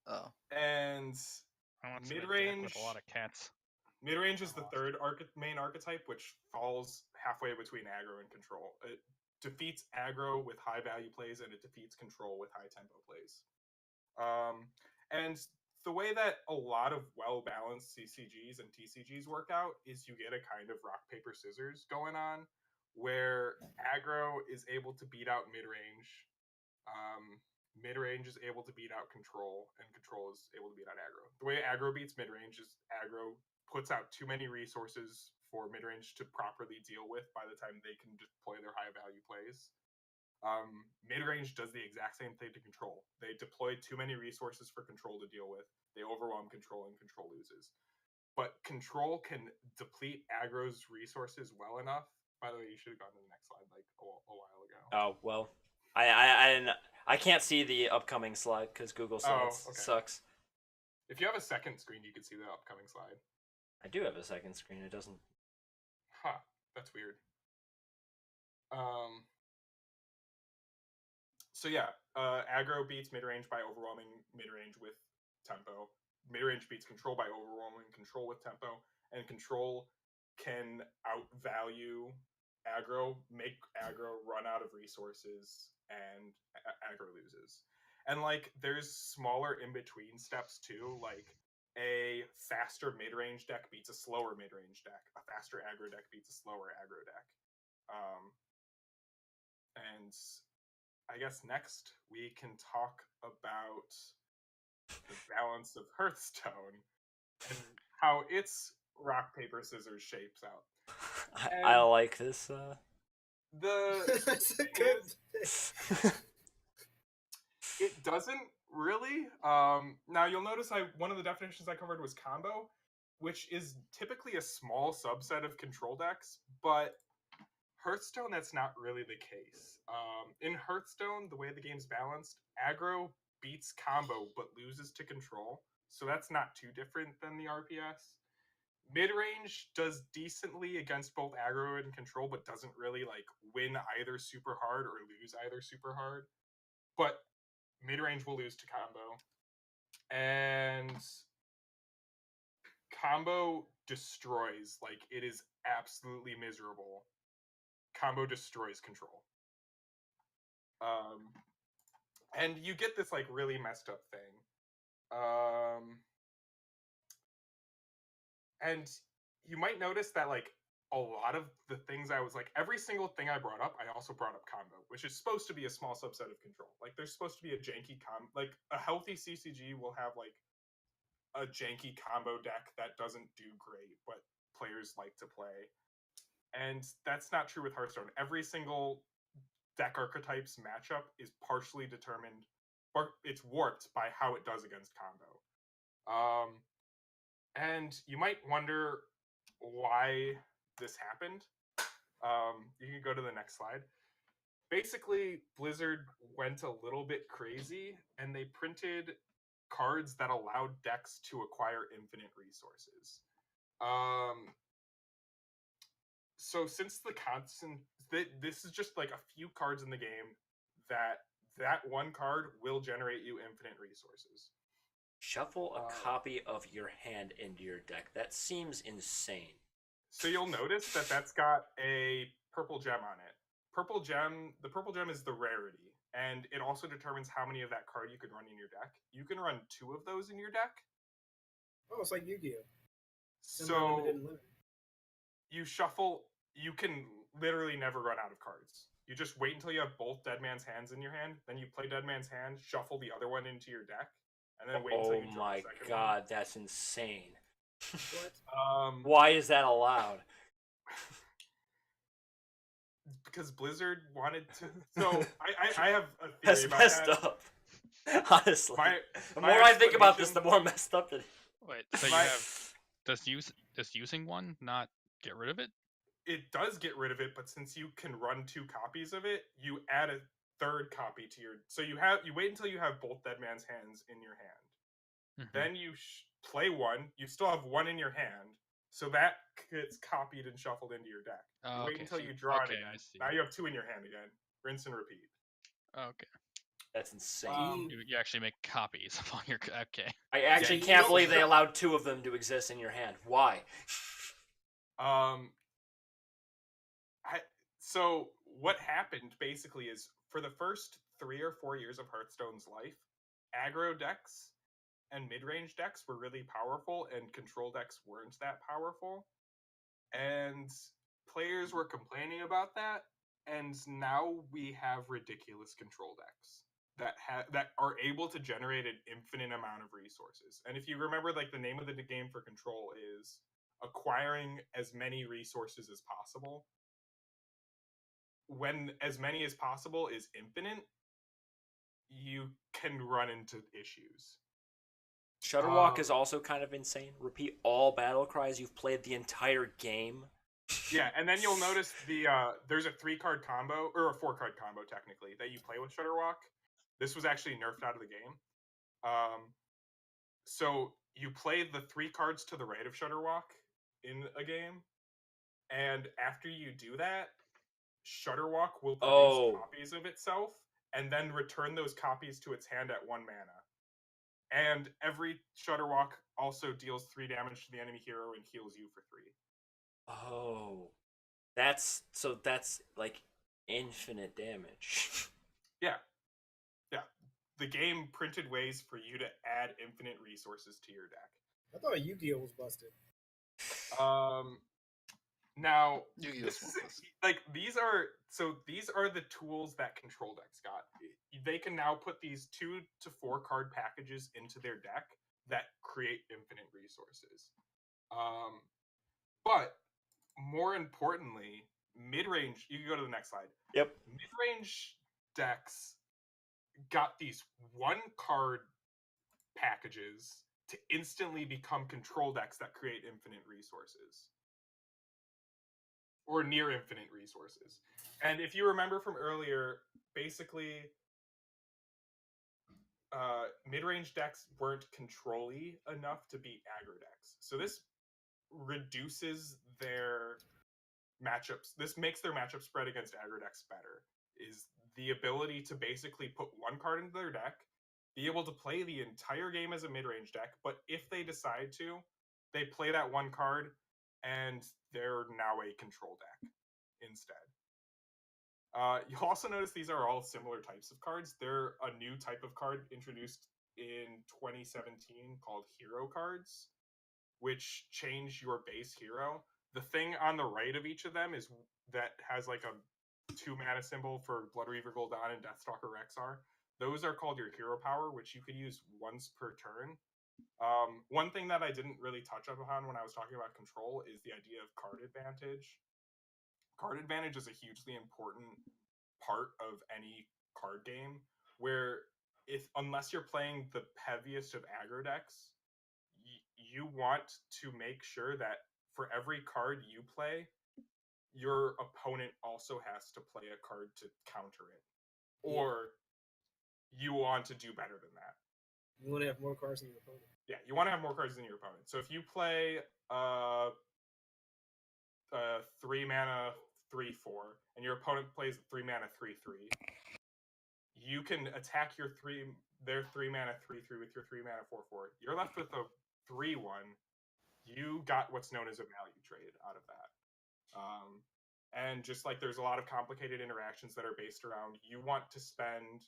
Oh, And I want some deck mid-range with a lot of cats. Mid-range is the third main archetype, which falls halfway between aggro and control. It defeats aggro with high value plays, and it defeats control with high tempo plays. And the way that a lot of well-balanced CCGs and TCGs work out is you get a kind of rock, paper, scissors going on, where aggro is able to beat out mid-range, mid-range is able to beat out control, and control is able to beat out aggro. The way aggro beats mid-range is aggro puts out too many resources for mid-range to properly deal with by the time they can deploy their high-value plays. Mid-range does the exact same thing to control. They deploy too many resources for control to deal with. They overwhelm control, and control loses. But control can deplete aggro's resources well enough. By the way, you should have gone to the next slide like a while ago. Oh, well. I can't see the upcoming slide because Google Slides okay. sucks. If you have a second screen, you can see the upcoming slide. I do have a second screen. It doesn't. Huh, that's weird. So yeah, aggro beats mid-range by overwhelming mid-range with tempo. Mid-range beats control by overwhelming control with tempo, and control can outvalue aggro, make aggro run out of resources, and aggro loses. And like, there's smaller in-between steps too, like a faster mid-range deck beats a slower mid-range deck. A faster aggro deck beats a slower aggro deck. And I guess next we can talk about the balance of Hearthstone and how its rock, paper, scissors shapes out. I like this. That's a good. It doesn't really. Now you'll notice one of the definitions I covered was combo, which is typically a small subset of control decks, but Hearthstone, that's not really the case. In Hearthstone, the way the game's balanced, aggro beats combo but loses to control, so that's not too different than the RPS. Mid-range does decently against both aggro and control, but doesn't really like win either super hard or lose either super hard. But mid-range will lose to combo. And combo destroys, like, it is absolutely miserable. Combo destroys control. And you get this like really messed up thing. And you might notice that like a lot of the things I was like, every single thing I brought up, I also brought up combo, which is supposed to be a small subset of control. Like, there's supposed to be a janky like a healthy CCG will have like a janky combo deck that doesn't do great, but players like to play. And that's not true with Hearthstone. Every single deck archetype's matchup is partially determined, or it's warped by how it does against combo. And you might wonder why this happened. You can go to the next slide. Basically, Blizzard went a little bit crazy, and they printed cards that allowed decks to acquire infinite resources. So since the constant, this is just like a few cards in the game that one card will generate you infinite resources. Shuffle a copy of your hand into your deck. That seems insane. So you'll notice that that's got a purple gem on it. The purple gem is the rarity, and it also determines how many of that card you can run in your deck. You can run 2 of those in your deck. Oh, it's like Yu-Gi-Oh! Similar limited So and limited. you shuffle. You can literally never run out of cards. You just wait until you have both Dead Man's Hands in your hand. Then you play Dead Man's Hand, shuffle the other one into your deck, and then wait until Oh you draw my the second god, that's insane. What? one. Why is that allowed? Because Blizzard wanted to. So I have a theory That's about messed that. up. Honestly. The My more I think about this, explanation- the more messed up it is. Wait, so you My- have does using one not get rid of it? It does get rid of it, but since you can run 2 copies of it, you add a 3rd copy to your. So you wait until you have both Dead Man's Hands in your hand. Mhm. Then you play one. You still have one in your hand, so that gets copied and shuffled into your deck. You Oh, wait okay, until so you draw okay, it again. I see. Now you have 2 in your hand again. Rinse and repeat. Okay, That's insane. you actually make copies of all your. Okay. I actually you can't don't believe they show- allowed 2 of them to exist in your hand. Why? So what happened basically is for the first 3 or 4 years of Hearthstone's life, aggro decks and mid-range decks were really powerful, and control decks weren't that powerful. And players were complaining about that, and now we have ridiculous control decks that are able to generate an infinite amount of resources. And if you remember, like, the name of the game for control is acquiring as many resources as possible. When as many as possible is infinite, you can run into issues. Shutterwalk is also kind of insane. Repeat all battle cries you've played the entire game. Yeah, and then you'll notice there's a 3-card combo, or a 4-card combo technically, that you play with Shutterwalk. This was actually nerfed out of the game. So you play the 3 cards to the right of Shutterwalk in a game, and after you do that, Shutterwalk will produce copies of itself, and then return those copies to its hand at 1 mana. And every Shutterwalk also deals 3 damage to the enemy hero and heals you for 3. Oh. That's like infinite damage. Yeah. The game printed ways for you to add infinite resources to your deck. I thought Yu-Gi-Oh was busted. Now, Yu-Gi-Oh's more these are the tools that control decks got. They can now put these 2 to 4 card packages into their deck that create infinite resources. But more importantly, mid-range. You can go to the next slide. Yep. Mid-range decks got these 1-card packages to instantly become control decks that create infinite resources. Or near infinite resources. And if you remember from earlier, basically, mid-range decks weren't control-y enough to beat aggro decks. So this reduces their matchups. This makes their matchup spread against aggro decks better. Is the ability to basically put 1 card into their deck, be able to play the entire game as a mid-range deck, but if they decide to, they play that 1 card, and they're now a control deck instead. You'll also notice these are all similar types of cards. They're a new type of card introduced in 2017 called hero cards, which change your base hero. The thing on the right of each of them is that has like a 2 mana symbol for Bloodreaver Gul'dan and Deathstalker Rexar. Those are called your hero power, which you could use once per turn. One thing that I didn't really touch upon when I was talking about control is the idea of card advantage. Card advantage is a hugely important part of any card game, where unless you're playing the heaviest of aggro decks, you want to make sure that for every card you play, your opponent also has to play a card to counter it. Or you want to do better than that. You want to have more cards than your opponent. Yeah, you want to have more cards than your opponent. So if you play 3 mana 3/4 and your opponent plays 3 mana 3/3, you can attack their 3 mana 3/3 with your 3 mana 4/4. You're left with a 3/1. You got what's known as a value trade out of that. And just like there's a lot of complicated interactions that are based around, you want to spend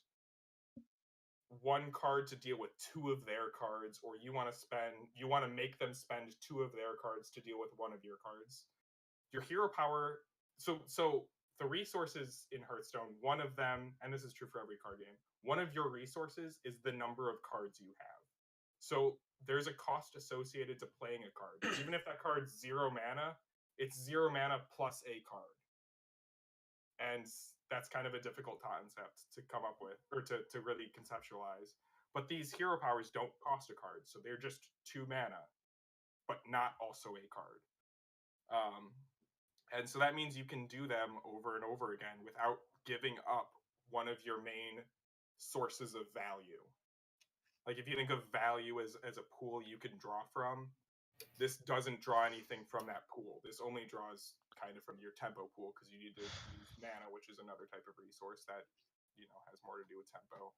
one card to deal with two of their cards, or you want to make them spend two of their cards to deal with one of your cards. Your hero power. So the resources in Hearthstone, one of them, and this is true for every card game, one of your resources is the number of cards you have. So there's a cost associated to playing a card. Even if that card's 0 mana, it's 0 mana plus a card. And that's kind of a difficult concept to come up with, or to really conceptualize. But these hero powers don't cost a card, so they're just 2 mana, but not also a card. And so that means you can do them over and over again without giving up one of your main sources of value. Like if you think of value as a pool you can draw from, this doesn't draw anything from that pool. This only draws kind of from your tempo pool because you need to use mana, which is another type of resource that, has more to do with tempo.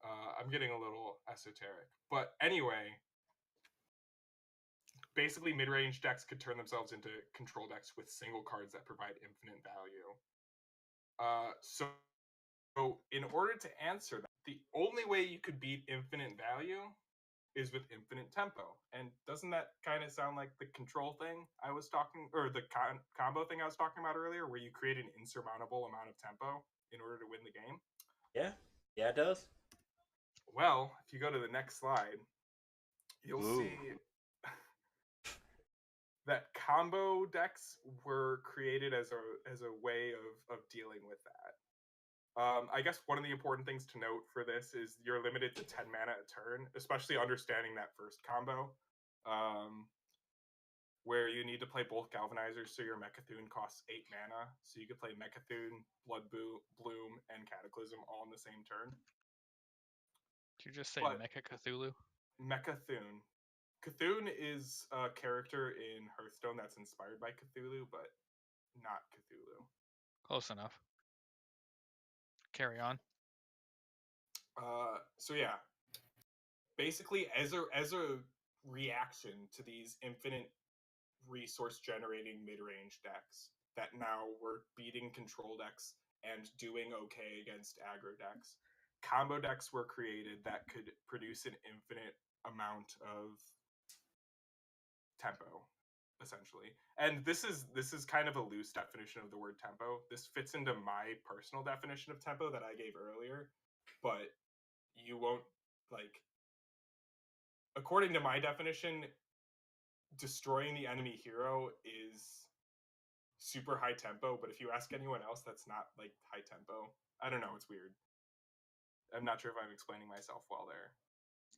I'm getting a little esoteric. But anyway, basically mid-range decks could turn themselves into control decks with single cards that provide infinite value. So in order to answer that, the only way you could beat infinite value is with infinite tempo. And doesn't that kind of sound like the control thing I was talking, or the combo thing I was talking about earlier, where you create an insurmountable amount of tempo in order to win the game? Yeah, it does. Well, if you go to the next slide, you'll see that combo decks were created as a way of dealing with that. I guess one of the important things to note for this is you're limited to 10 mana a turn, especially understanding that first combo, where you need to play both Galvanizers, so your Mecha'thun costs 8 mana, so you could play Mecha'thun, Blood Bloom, and Cataclysm all in the same turn. Did you just say But- Mecha Cthulhu? Mecha'thun. Cthulhu is a character in Hearthstone that's inspired by Cthulhu, but not Cthulhu. Close enough. Carry on. So yeah, basically as a reaction to these infinite resource generating mid-range decks that now were beating control decks and doing okay against aggro decks, combo decks were created that could produce an infinite amount of tempo, essentially. And this is kind of a loose definition of the word tempo. This fits into my personal definition of tempo that I gave earlier, but you won't, according to my definition, destroying the enemy hero is super high tempo, but if you ask anyone else, that's not high tempo. I don't know, it's weird. I'm not sure if I'm explaining myself well there.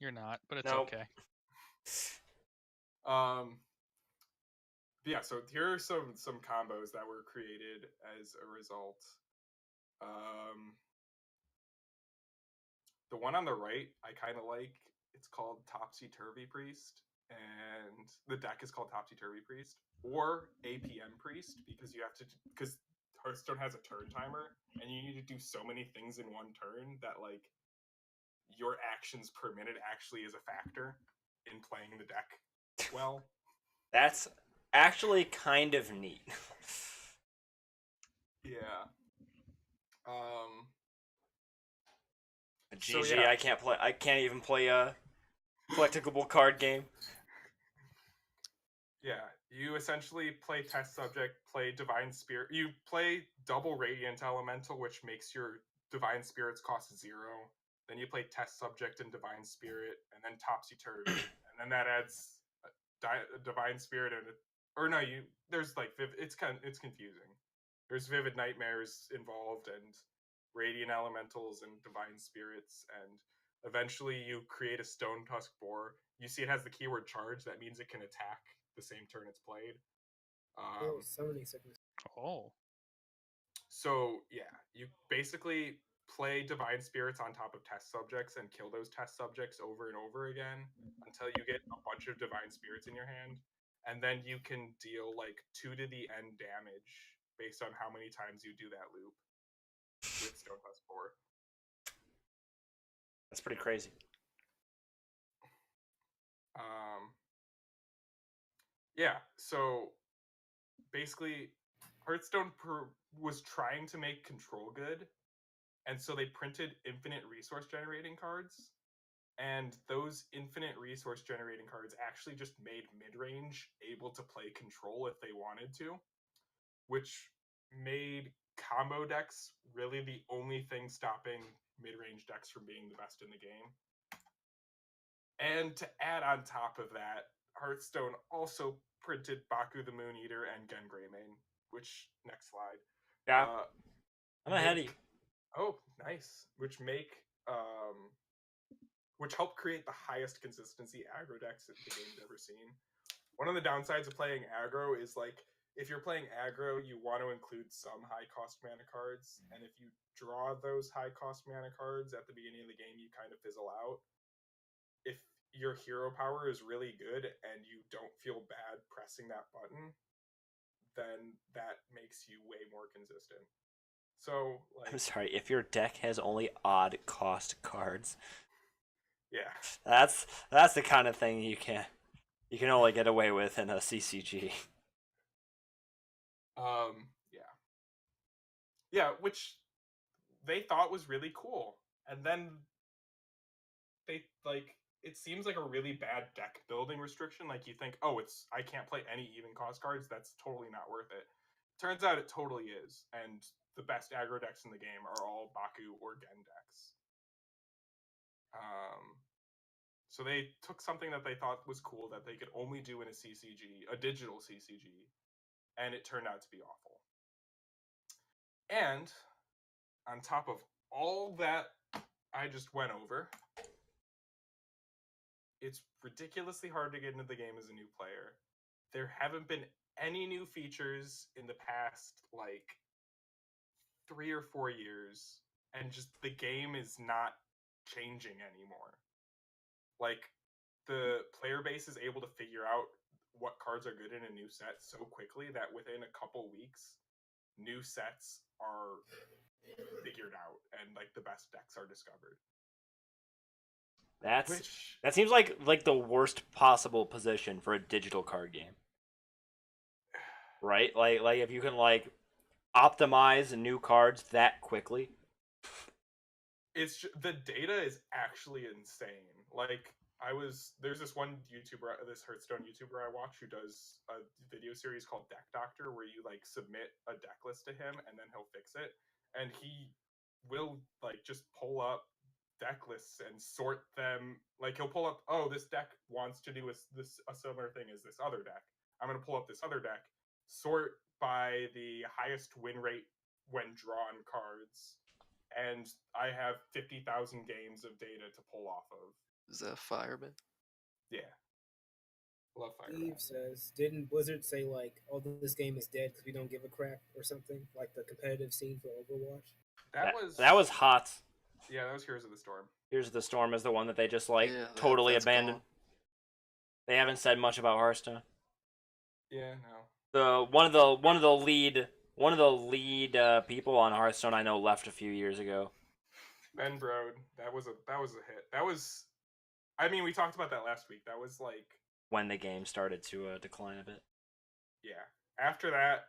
You're not, but it's Nope. okay. Yeah, so here are some combos that were created as a result. The one on the right I kind of like. It's called Topsy Turvy Priest, and the deck is called Topsy Turvy Priest or APM Priest because Hearthstone has a turn timer and you need to do so many things in one turn that your actions per minute actually is a factor in playing the deck well. That's actually kind of neat. Yeah. GG, So, yeah. I can't play. I can't even play a collectible card game. Yeah, you essentially play Test Subject, play Divine Spirit. You play double Radiant Elemental, which makes your Divine Spirits cost 0. Then you play Test Subject and Divine Spirit, and then Topsy Turvy, and then that adds Divine Spirit there's it's confusing. There's Vivid Nightmares involved, and Radiant Elementals and Divine Spirits, and eventually you create a Stone Tusk Boar. You see it has the keyword charge. That means it can attack the same turn it's played. Summoning sickness. Oh. So yeah, you basically play Divine Spirits on top of test subjects and kill those test subjects over and over again until you get a bunch of Divine Spirits in your hand, and then you can deal 2 to the end damage based on how many times you do that loop with Stone Tusk Boar. That's pretty crazy. Yeah, so basically Hearthstone was trying to make control good, and so they printed infinite resource generating cards, and those infinite resource generating cards actually just made mid-range able to play control if they wanted to, which made combo decks really the only thing stopping mid-range decks from being the best in the game. And to add on top of that, Hearthstone also printed Baku the Moon Eater and Gen Greymane, which, next slide. Yeah, I'm ahead of you. Oh, nice. Which helped create the highest consistency aggro decks that the game's ever seen. One of the downsides of playing aggro is like, if you're playing aggro, you want to include some high cost mana cards, and if you draw those high cost mana cards at the beginning of the game, you kind of fizzle out. If your hero power is really good and you don't feel bad pressing that button, then that makes you way more consistent. So, like, I'm sorry, if your deck has only odd cost cards, yeah, that's the kind of thing you can only get away with in a CCG. yeah, which they thought was really cool, and then they it seems like a really bad deck building restriction. Like, you think, oh, I can't play any even cost cards. That's totally not worth it. Turns out it totally is, and the best aggro decks in the game are all Baku or Gen decks. So they took something that they thought was cool that they could only do in a CCG, a digital CCG, and it turned out to be awful. And on top of all that I just went over, it's ridiculously hard to get into the game as a new player. There haven't been any new features in the past, 3 or 4 years, and just the game is not changing anymore. Like, the player base is able to figure out what cards are good in a new set so quickly that within a couple weeks, new sets are figured out and the best decks are discovered. That seems like the worst possible position for a digital card game, right? Like if you can optimize new cards that quickly. It's the data is actually insane. There's this one YouTuber, this Hearthstone YouTuber I watch, who does a video series called Deck Doctor, where you submit a deck list to him and then he'll fix it, and he will just pull up deck lists and sort them. He'll pull up, oh, this deck wants to do a similar thing as this other deck. I'm going to pull up this other deck, sort by the highest win rate when drawn cards, and I have 50,000 games of data to pull off of. Is that Firebin? Yeah. Love Firebin. Steve says, didn't Blizzard say oh, this game is dead because we don't give a crap or something? Like the competitive scene for Overwatch? That was hot. Yeah, that was Heroes of the Storm. Here's the Storm is the one that they just totally that's abandoned. gone. They haven't said much about Hearthstone. Yeah, no. One of the lead people on Hearthstone I know left a few years ago. Ben Brode, that was a hit. That was, I mean, we talked about that last week. That was when the game started to decline a bit. Yeah. After that,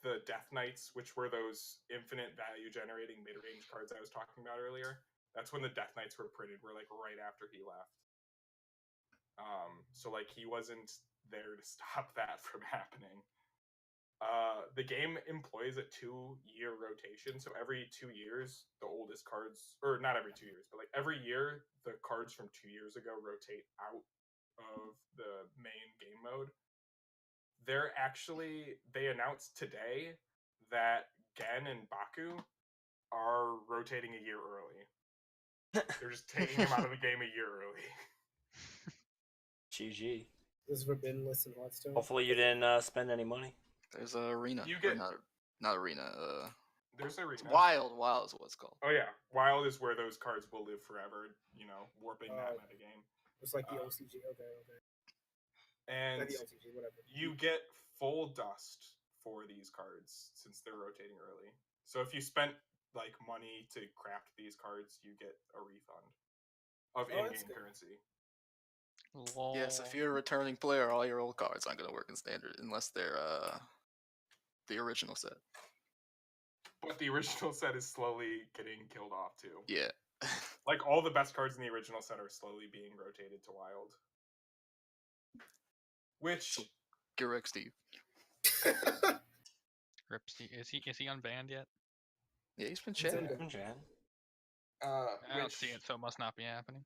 the Death Knights, which were those infinite value generating mid-range cards I was talking about earlier, that's when the Death Knights were printed, were right after he left. So he wasn't there to stop that from happening. The game employs a 2-year rotation, so every 2 years, the oldest cards, or not every 2 years, but every year, the cards from 2 years ago rotate out of the main game mode. They announced today that Gen and Baku are rotating a year early. They're just taking him out of the game a year early. GG. This is Forbidden-less in Hearthstone. Hopefully you didn't spend any money. There's a arena. You get not arena. There's arena. Wild is what it's called. Oh yeah, Wild is where those cards will live forever. Warping that metagame. It's like the OCG. Okay. And Not the OCG, whatever. you get full dust for these cards since they're rotating early. So if you spent money to craft these cards, you get a refund of in-game currency. Lol. Yes, if you're a returning player, all your old cards aren't going to work in standard unless they're the original set. But the original set is slowly getting killed off too. Yeah. Like all the best cards in the original set are slowly being rotated to wild. Which Get wrecked, Steve. Rip Steve. Is he unbanned yet? Yeah, he's been It's chatting. under- Jan. I don't see it, so it must not be happening.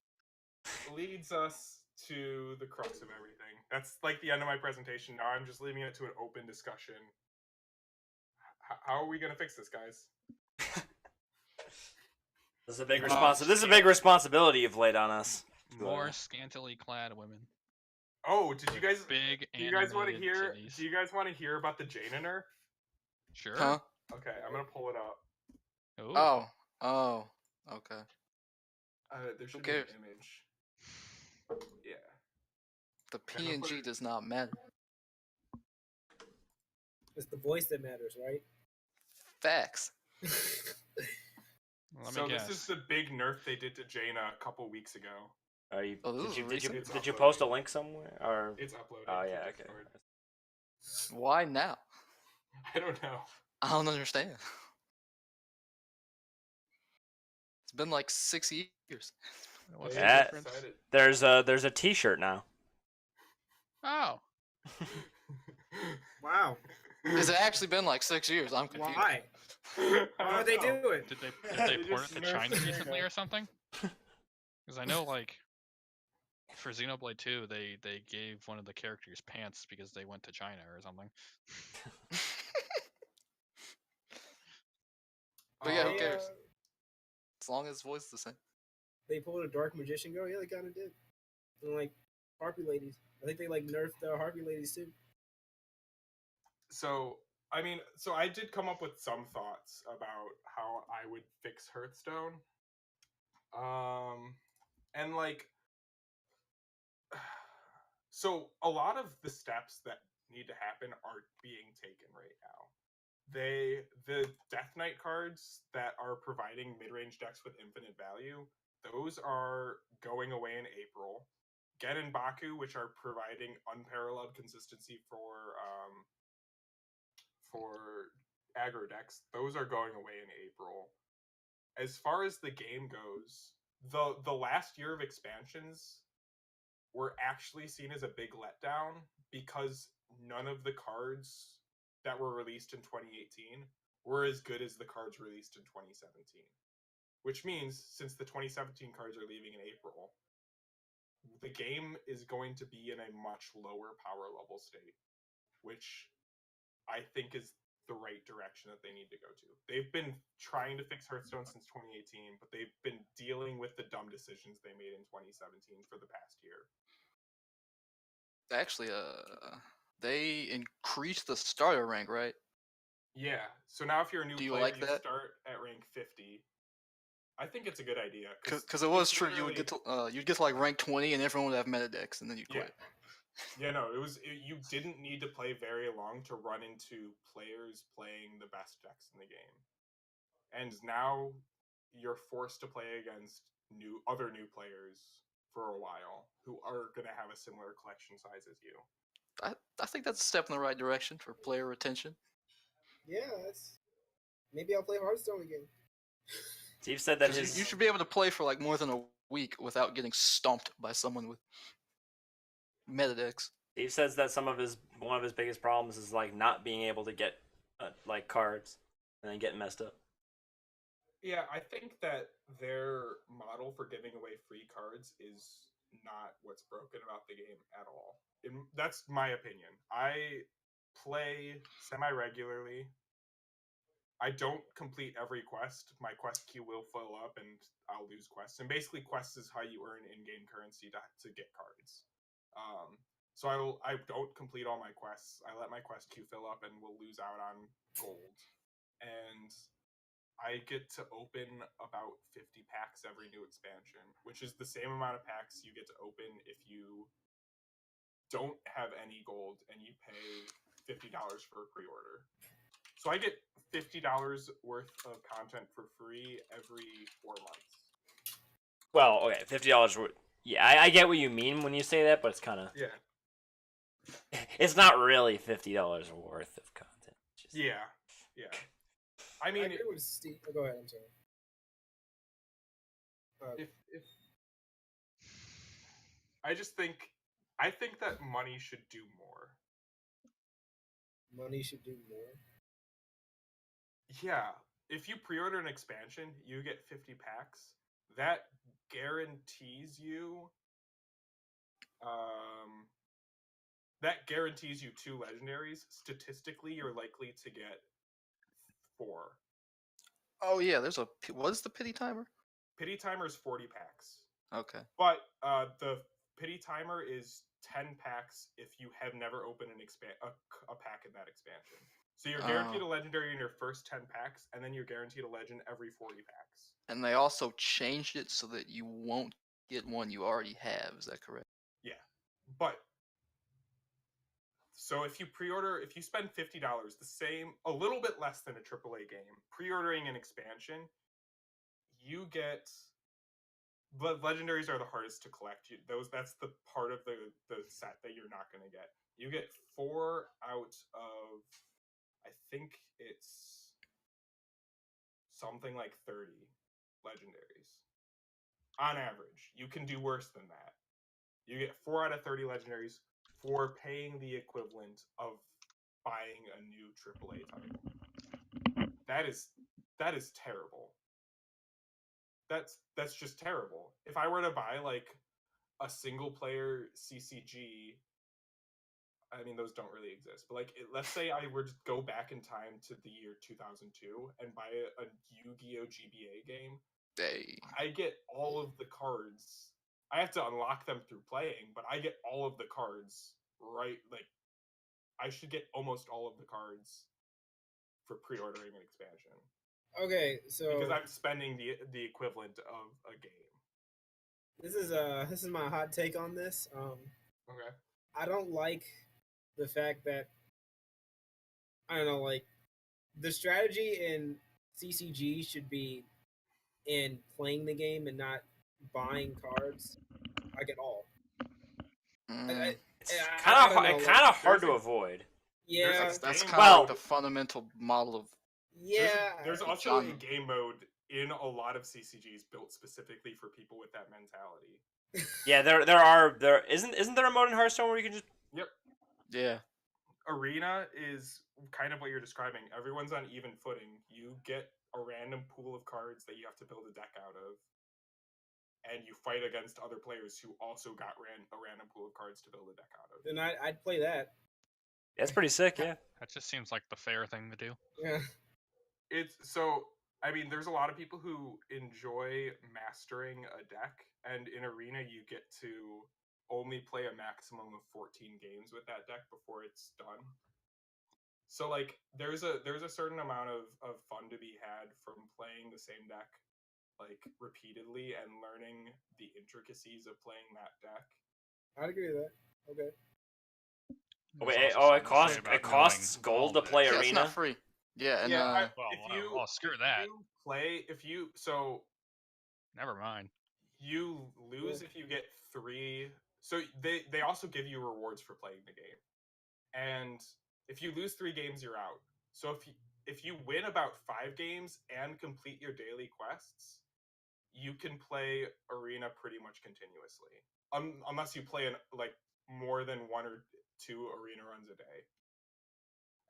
leads us to the crux of everything. That's like the end of my presentation. Now I'm just leaving it to an open discussion. How are we gonna fix this, guys? This is a big Uh, This is a big responsibility you've laid on us. More scantily clad women. Oh, did you guys? Big Do you guys want to animated hear? titties. Do you guys want to hear about the Jaina nerf? Sure. Huh? Okay, I'm gonna pull it up. Ooh. Oh. Okay. There should be cares? an image. Yeah. The I'm gonna put PNG it- does not matter. It's the voice that matters, right? Facts. Let So me guess. this is the big nerf they did to Jaina a couple weeks ago. Are you, Oh, this did is you, did recent. you, It's did you uploaded. post a link somewhere? Or It's uploaded. oh to yeah, okay. Discord. Why now? I don't know. I don't understand. It's been like 6 years. What's They the Yeah. difference? decided- There's a T-shirt now. Oh. Wow. Has it actually been like 6 years? I'm confused. Why? I Why would don't they know. do it? Did they They port just it to nerfed China Jaina. recently or something? Because I know, like, for Xenoblade 2, they gave one of the characters pants because they went to China or something. But yeah, who They, cares? As long as his voice is the same. they pulled a Dark Magician girl. Yeah, they kind of did. And like Harpy ladies. I think they like nerfed Harpy ladies too. So I mean, so I did come up with some thoughts about how I would fix Hearthstone. And like, so a lot of the steps that need to happen are being taken right now. The Death Knight cards that are providing mid-range decks with infinite value, those are going away in April. Gen and Baku, which are providing unparalleled consistency for aggro decks, those are going away in April. As far as the game goes, the last year of expansions were actually seen as a big letdown because none of the cards that were released in 2018 were as good as the cards released in 2017. Which means, since the 2017 cards are leaving in April, the game is going to be in a much lower power level state, which I think is the right direction that they need to go to. They've been trying to fix Hearthstone since 2018, but they've been dealing with the dumb decisions they made in 2017 for the past year. Actually, they increased the starter rank, right? Yeah, so now if you're a new Do you player, like you that? start at rank 50. I think it's a good idea. Because it was it's true, you would literally- get to you'd get to like rank 20, and everyone would have meta decks, and then you'd Yeah. quit. Yeah, no, you didn't need to play very long to run into players playing the best decks in the game. And now you're forced to play against other new players for a while who are going to have a similar collection size as you. I think that's a step in the right direction for player retention. Yeah, that's. Maybe I'll play Hearthstone again. Steve said that 'Cause his you should be able to play for like more than a week without getting stomped by someone with meta decks. Steve says that one of his biggest problems is like not being able to get like cards and then getting messed up. Yeah, I think that their model for giving away free cards is not what's broken about the game at all. That's my opinion. I play semi-regularly. I don't complete every quest. My quest queue will fill up and I'll lose quests. And basically quests is how you earn in-game currency to get cards. So I don't complete all my quests. I let my quest queue fill up and will lose out on gold. And I get to open about 50 packs every new expansion, which is the same amount of packs you get to open if you don't have any gold and you pay $50 for a pre-order. So I get $50 worth of content for free every 4 months. Well, okay, $50 worth. Yeah, I get what you mean when you say that, but it's kind of Yeah. it's not really $50 worth of content. It's just- Yeah. Yeah. I I mean, agree with Steve. Oh, go ahead. I'm sorry. if I think that money should do more. Money should do more. Yeah, if you pre-order an expansion, you get 50 packs. That guarantees you um two legendaries. Statistically, you're likely to get 4. Oh yeah, there's a what is the pity timer? Pity timer is 40 packs. Okay. But the pity timer is 10 packs if you have never opened a pack in that expansion. So you're guaranteed a legendary in your first 10 packs, and then you're guaranteed a legend every 40 packs. And they also changed it so that you won't get one you already have. Is that correct? Yeah. But so if you spend $50, a little bit less than a AAA game, pre-ordering an expansion, you get legendaries are the hardest to collect. That's the part of the set that you're not going to get. You get 4 out of, I think it's something like 30 legendaries on average. You can do worse than that. You get 4 out of 30 legendaries for paying the equivalent of buying a new AAA title. That is terrible. That's just terrible. If I were to buy like a single player CCG, I mean those don't really exist, but like let's say I were to go back in time to the year 2002 and buy a Yu-Gi-Oh GBA game, I get all of the cards. I have to unlock them through playing, but I get all of the cards right. Like I should get almost all of the cards for pre-ordering an expansion. Okay, so because I'm spending the equivalent of a game. this is my hot take on this. Okay. I don't like the fact that I don't know, like the strategy in CCG should be in playing the game and not buying cards like at all. I, It's I kind don't know, of like, hard to there's a- avoid. yeah, That's game kind of Well- like the fundamental model of yeah. There's also a genre. game mode in a lot of CCGs built specifically for people with that mentality. Yeah, there isn't there a mode in Hearthstone where you can just yeah. Arena is kind of what you're describing. Everyone's on even footing. You get a random pool of cards that you have to build a deck out of, and you fight against other players who also got a random pool of cards to build a deck out of. Then I'd play that. that's pretty sick, yeah. That just seems like the fair thing to do. Yeah. It's so. I mean, there's a lot of people who enjoy mastering a deck, and in Arena, you get to only play a maximum of 14 games with that deck before it's done. So, like, there's a certain amount of fun to be had from playing the same deck, like, repeatedly and learning the intricacies of playing that deck. I'd agree with that. Okay. Wait, There's also it something to say about costs knowing gold all to play this. Yeah, it's Arena? not free. Yeah, and Screw that. Never mind. You lose if you get 3. So they also give you rewards for playing the game, and if you lose 3 games, you're out. So if you win about 5 games and complete your daily quests, you can play Arena pretty much continuously, unless you play like more than 1 or 2 Arena runs a day.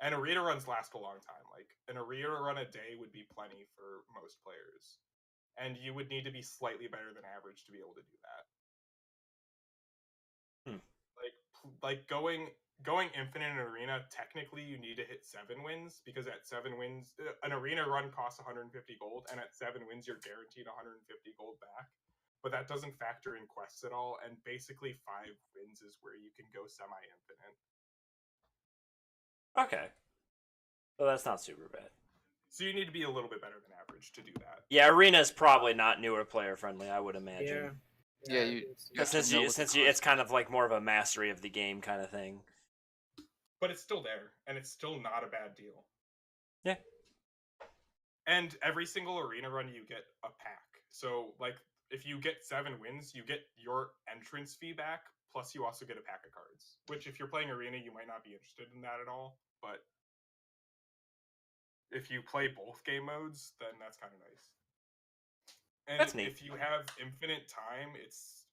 And Arena runs last a long time. Like an Arena run a day would be plenty for most players, and you would need to be slightly better than average to be able to do that. Like going infinite in Arena, technically you need to hit 7 wins, because at 7 wins, an Arena run costs 150 gold, and at 7 wins you're guaranteed 150 gold back. But that doesn't factor in quests at all, and basically 5 wins is where you can go semi-infinite. Okay. So that's not super bad. So you need to be a little bit better than average to do that. Yeah, Arena's probably not newer player friendly, I would imagine. Yeah, you have to Since know you what the since you, it's kind of like more of a mastery of the game kind of thing. But it's still there, and it's still not a bad deal. Yeah. And every single Arena run you get a pack. So like if you get 7 wins, you get your entrance fee back, plus you also get a pack of cards. Which if you're playing Arena, you might not be interested in that at all, but if you play both game modes, then that's kind of nice. And That's neat. if you have infinite time, it's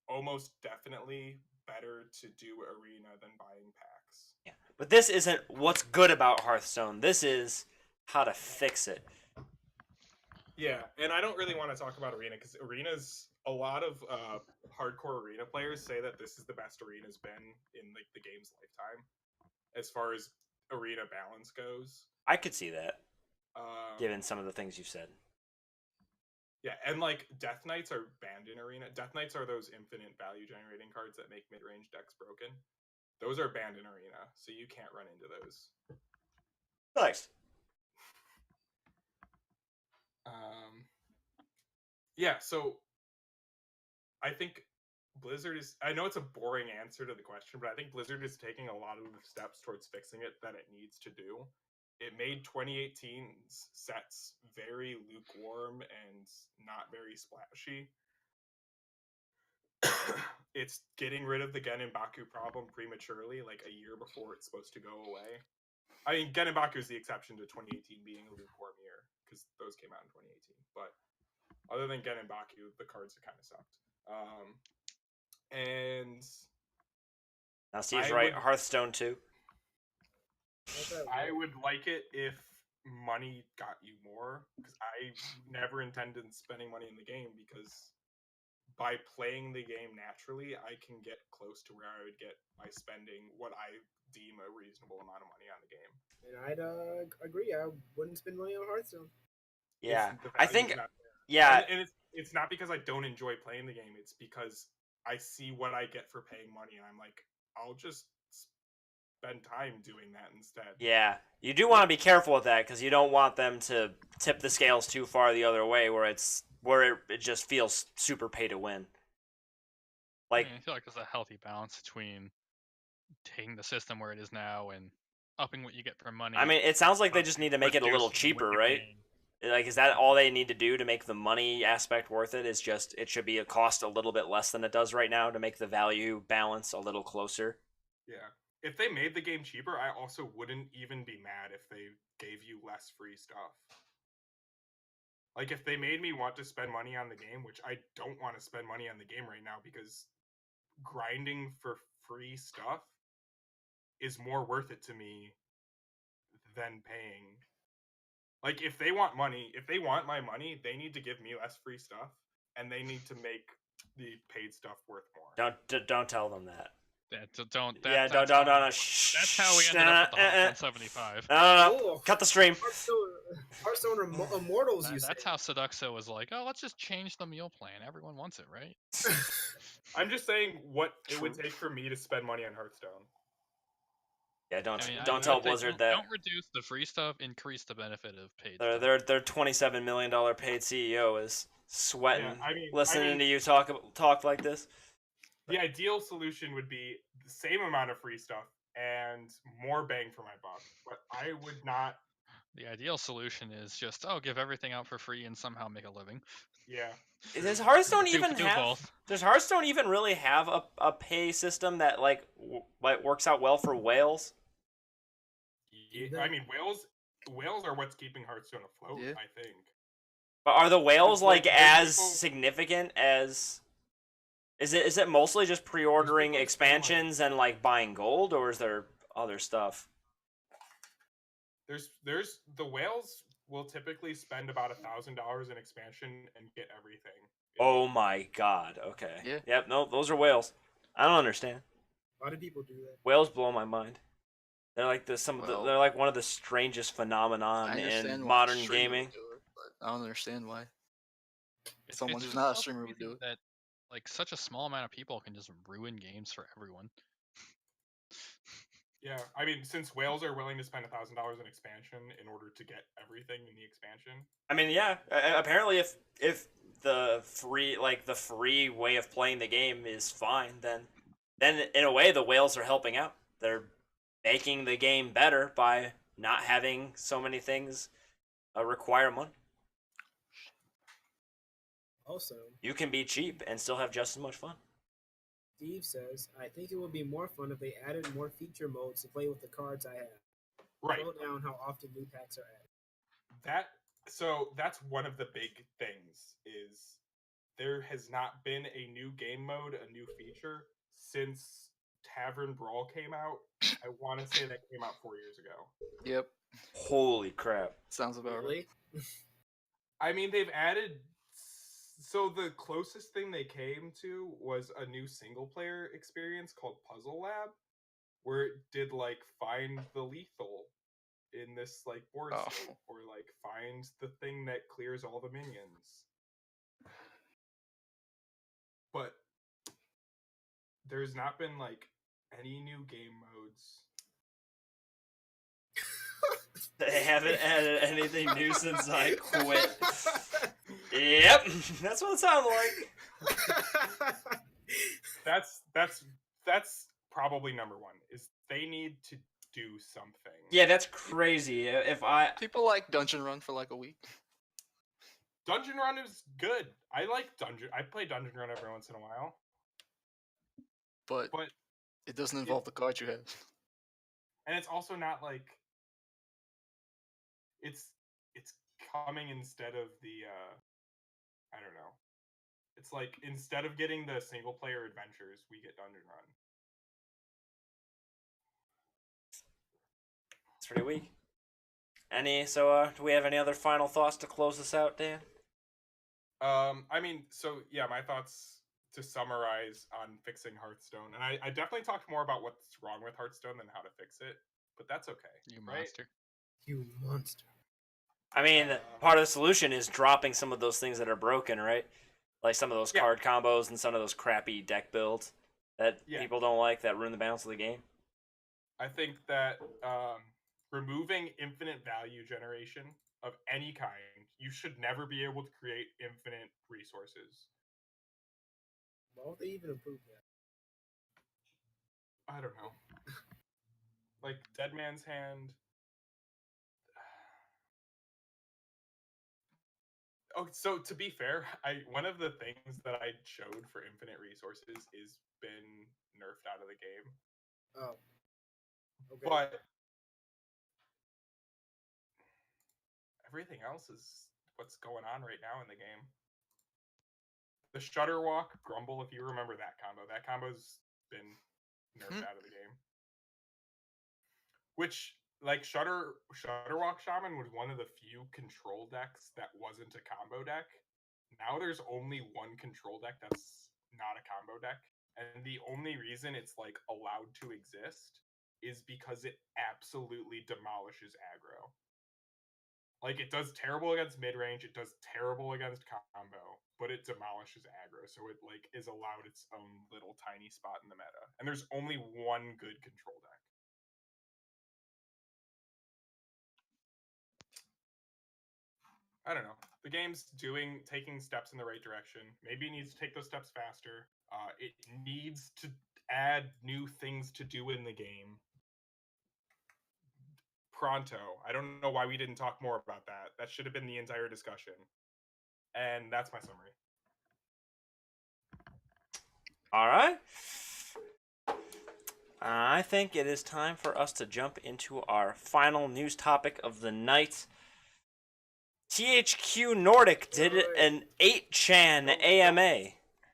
almost definitely better to do arena than buying packs. Yeah. But this isn't what's good about Hearthstone. This is how to fix it. Yeah, and I don't really want to talk about arena because arena's a lot of hardcore arena players say that this is the best arena's been in like the game's lifetime, as far as arena balance goes. I could see that, Um, given some of the things you've said. Yeah, and like Death Knights are banned in arena. Death Knights are those infinite value generating cards that make mid range decks broken. Those are banned in arena, so you can't run into those. Nice. Yeah, so I think Blizzard is. I know it's a boring answer to the question, but I think Blizzard is taking a lot of steps towards fixing it that it needs to do. It made 2018's sets very lukewarm and not very splashy. It's getting rid of the Gen and Baku problem prematurely, like a year before it's supposed to go away. I mean, Gen and Baku is the exception to 2018 being a lukewarm year, because those came out in 2018. But other than Gen and Baku, the cards have kind of sucked. And Now Steve's I right. would- Hearthstone too. I would like it if money got you more, because I never intended spending money in the game, because by playing the game naturally, I can get close to where I would get by spending what I deem a reasonable amount of money on the game. And I'd agree. I wouldn't spend money on Hearthstone. Yeah, The I value's think. not there. Yeah, And it's not because I don't enjoy playing the game. It's because I see what I get for paying money, and I'm like, I'll just spend time doing that instead. yeah. You do want to be careful with that because you don't want them to tip the scales too far the other way, where it just feels super pay to win. Like, I feel like there's a healthy balance between taking the system where it is now and upping what you get for money. I mean, it sounds like they just need to make it a little reducing what cheaper, you're right? paying. Like, is that all they need to do to make the money aspect worth it? Is just it should be a cost a little bit less than it does right now to make the value balance a little closer. Yeah. If they made the game cheaper, I also wouldn't even be mad if they gave you less free stuff. Like, if they made me want to spend money on the game, which I don't want to spend money on the game right now because grinding for free stuff is more worth it to me than paying. Like, if they want money, if they want my money, they need to give me less free stuff, and they need to make the paid stuff worth more. Don't tell them that. Don't. Yeah, that's don't. That's how we ended up with the 175. No. Oh. Cut the stream. Hearthstone Immortals, you That's say. how Seduxo was like, oh, let's just change the meal plan. Everyone wants it, right? I'm just saying what it would True. take for me to spend money on Hearthstone. Yeah, I mean, don't I tell would say Blizzard that. Don't reduce the free stuff. Increase the benefit of paid stuff. Their $27 million paid CEO is sweating Yeah, listening to you talk like this. The ideal solution would be the same amount of free stuff and more bang for my buck. But I would not. The ideal solution is just give everything out for free and somehow make a living. Yeah. Does Hearthstone Do even have? both. Does Hearthstone even really have a pay system that like works out well for whales? Yeah, I mean, whales are what's keeping Hearthstone afloat. Yeah. I think. But are the whales It's like like when as people- significant as? Is it mostly just pre-ordering people spend, like- expansions and like buying gold, or is there other stuff? There's the whales will typically spend about $1,000 in expansion and get everything. Oh my god. Okay. Yeah. Yep. No, those are whales. I don't understand. A lot of people do that. Whales blow my mind. They're like Well, they're like one of the strangest I phenomenon understand in why modern a streamer gaming. would do it, but I don't understand why. It's Someone just who's not a so streamer would crazy do it. that like such a small amount of people can just ruin games for everyone. Yeah, I mean, since whales are willing to spend $1,000 in expansion in order to get everything in the expansion. I mean, yeah. Apparently, if the free way of playing the game is fine, then in a way the whales are helping out. They're making the game better by not having so many things require money. Also, You can be cheap and still have just as much fun. Steve says, I think it would be more fun if they added more feature modes to play with the cards I have. Right. Slow down how often new packs are added. That's one of the big things is there has not been a new game mode, a new feature since Tavern Brawl came out. I want to say that came out 4 years ago. Yep, Holy crap. sounds about right. Really? I mean, they've added. So the closest thing they came to was a new single player experience called Puzzle Lab, where it did like find the lethal in this like board Oh. state, or like find the thing that clears all the minions. But there's not been like any new game modes. They haven't added anything new since I quit. Yep, that's what it sounded like. That's probably number one. Is they need to do something. Yeah, that's crazy. If I People like Dungeon Run for like a week. Dungeon Run is good. I like Dungeon. I play Dungeon Run every once in a while, But but it doesn't involve the cards you have. and it's also not like it's coming instead of the I don't know. It's like instead of getting the single player adventures, we get Dungeon Run. it's pretty weak. Do we have any other final thoughts to close this out, Dan? I mean, so yeah, my thoughts to summarize on fixing Hearthstone, and I definitely talked more about what's wrong with Hearthstone than how to fix it, but that's okay. You right? monster. You monster. I mean, part of the solution is dropping some of those things that are broken, right? Like some of those Yeah. card combos and some of those crappy deck builds that Yeah. people don't like that ruin the balance of the game. I think that removing infinite value generation of any kind, you should never be able to create infinite resources. Why would they even improve that? I don't know. Like Dead Man's Hand. Oh, so to be fair, one of the things that I showed for infinite resources is been nerfed out of the game. Oh. Okay. But everything else is what's going on right now in the game. The Shutter Walk, Grumble, if you remember that combo's been nerfed out of the game. Which, like, Shutterwalk Shaman was one of the few control decks that wasn't a combo deck. Now there's only one control deck that's not a combo deck. And the only reason it's, like, allowed to exist is because it absolutely demolishes aggro. Like, it does terrible against mid-range, it does terrible against combo, but it demolishes aggro, so it, like, is allowed its own little tiny spot in the meta. And there's only one good control deck. I don't know. The game's taking steps in the right direction. Maybe it needs to take those steps faster. It needs to add new things to do in the game. Pronto. I don't know why we didn't talk more about that. That should have been the entire discussion. And that's my summary. All right. I think it is time for us to jump into our final news topic of the night. THQ Nordic did an 8chan AMA.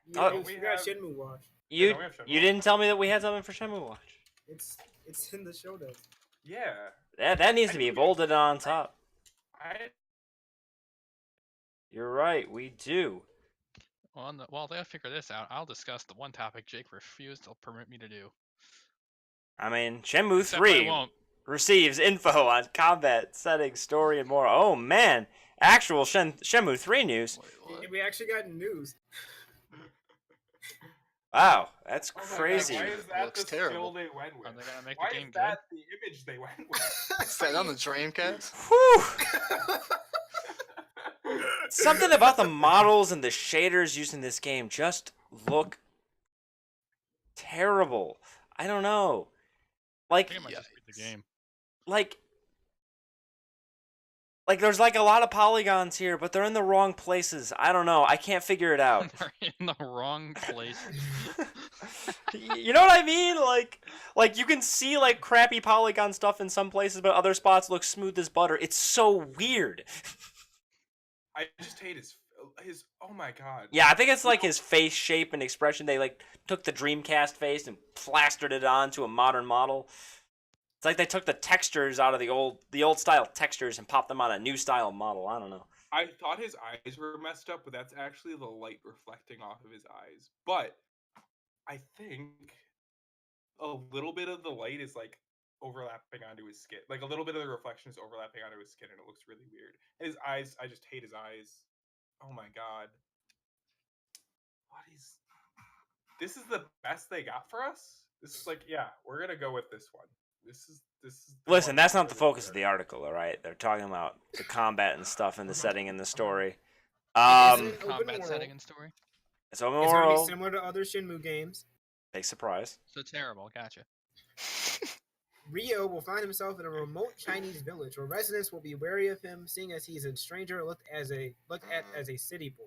You we got have- Shenmue Watch. You we have Shenmue. you didn't tell me that we had something for Shenmue Watch. It's in the show notes. Yeah. That needs to be I knew bolded on top. I You're right, we do. While they'll figure this out, I'll discuss the one topic Jake refused to permit me to do. I mean, Shenmue Except 3 I won't. receives info on combat, settings, story, and more. Oh man, actual Shenmue 3 news. Wait, what? We actually got news. Wow, that's Oh my God, crazy. why is that Looks the terrible. skill they went with? Are they gonna make Why the game is that the image they went with? Is that on the Dreamcast? Whew. Something about the models and the shaders used in this game just look terrible. I don't know. I Like, think it might just be the Yikes. game. like Like, there's like a lot of polygons here, but they're in the wrong places. I don't know. I can't figure it out. They're in the wrong places. You know what I mean? Like you can see like crappy polygon stuff in some places, but other spots look smooth as butter. It's so weird. I just hate his. Oh my god. Yeah, I think it's like his face shape and expression. They like took the Dreamcast face and plastered it onto a modern model. It's like they took the textures out of the old style textures and popped them on a new style model. I don't know. I thought his eyes were messed up, but that's actually the light reflecting off of his eyes. But I think a little bit of the light is like overlapping onto his skin. Like a little bit of the reflection is overlapping onto his skin, and it looks really weird. And his eyes, I just hate his eyes. Oh my god. What is? This is the best they got for us. This is like, yeah, we're gonna go with this one. This is. The Listen, one that's not the really focus of good. the article, all right? They're talking about the combat and stuff and the setting and the story. Is it Um, an open Combat world? setting and story. it's open It's gonna be world. similar to other Shenmue games. Big surprise. So terrible. Gotcha. Ryo will find himself in a remote Chinese village where residents will be wary of him, seeing as he's a stranger looked at as a city boy.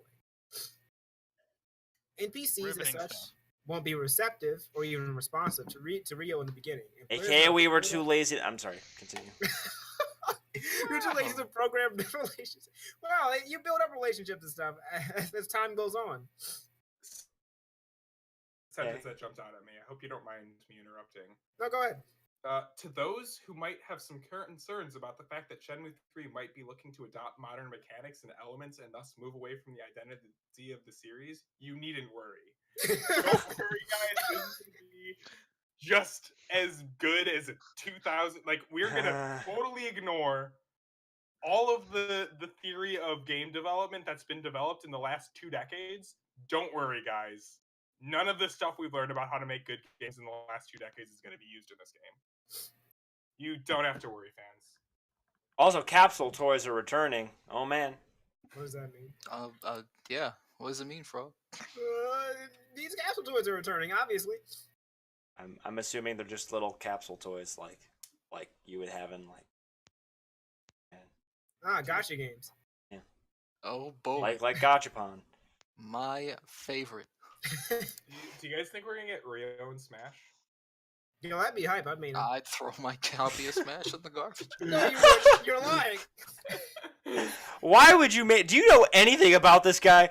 NPCs as Riveting such stuff. won't be receptive or even responsive to Ryo in the beginning. And players AKA, will we were feel too lazy. I'm sorry. Continue. We're too lazy to program relationships. Well, you build up relationships and stuff as time goes on. Sentence that jumped out at me. I hope you don't mind me interrupting. No, go ahead. To those who might have some current concerns about the fact that Shenmue 3 might be looking to adopt modern mechanics and elements and thus move away from the identity of the series, you needn't worry. Don't worry, guys. This is going to be just as good as a 2000. Like, we're going to totally ignore all of the theory of game development that's been developed in the last 2 decades. Don't worry, guys. None of the stuff we've learned about how to make good games in the last 2 decades is going to be used in this game. You don't have to worry, fans. Also, capsule toys are returning. Oh man. What does that mean? Yeah. What does it mean, Fro? These capsule toys are returning, obviously. I'm assuming they're just little capsule toys like you would have in Gotcha games. Oh boy. like Gachapon. My favorite. Do you guys think we're going to get Rio and Smash? You know, that'd be hype. I mean, I'd throw my copy of Smash in the garbage. no, you're lying. Why would you make? Do you know anything about this guy?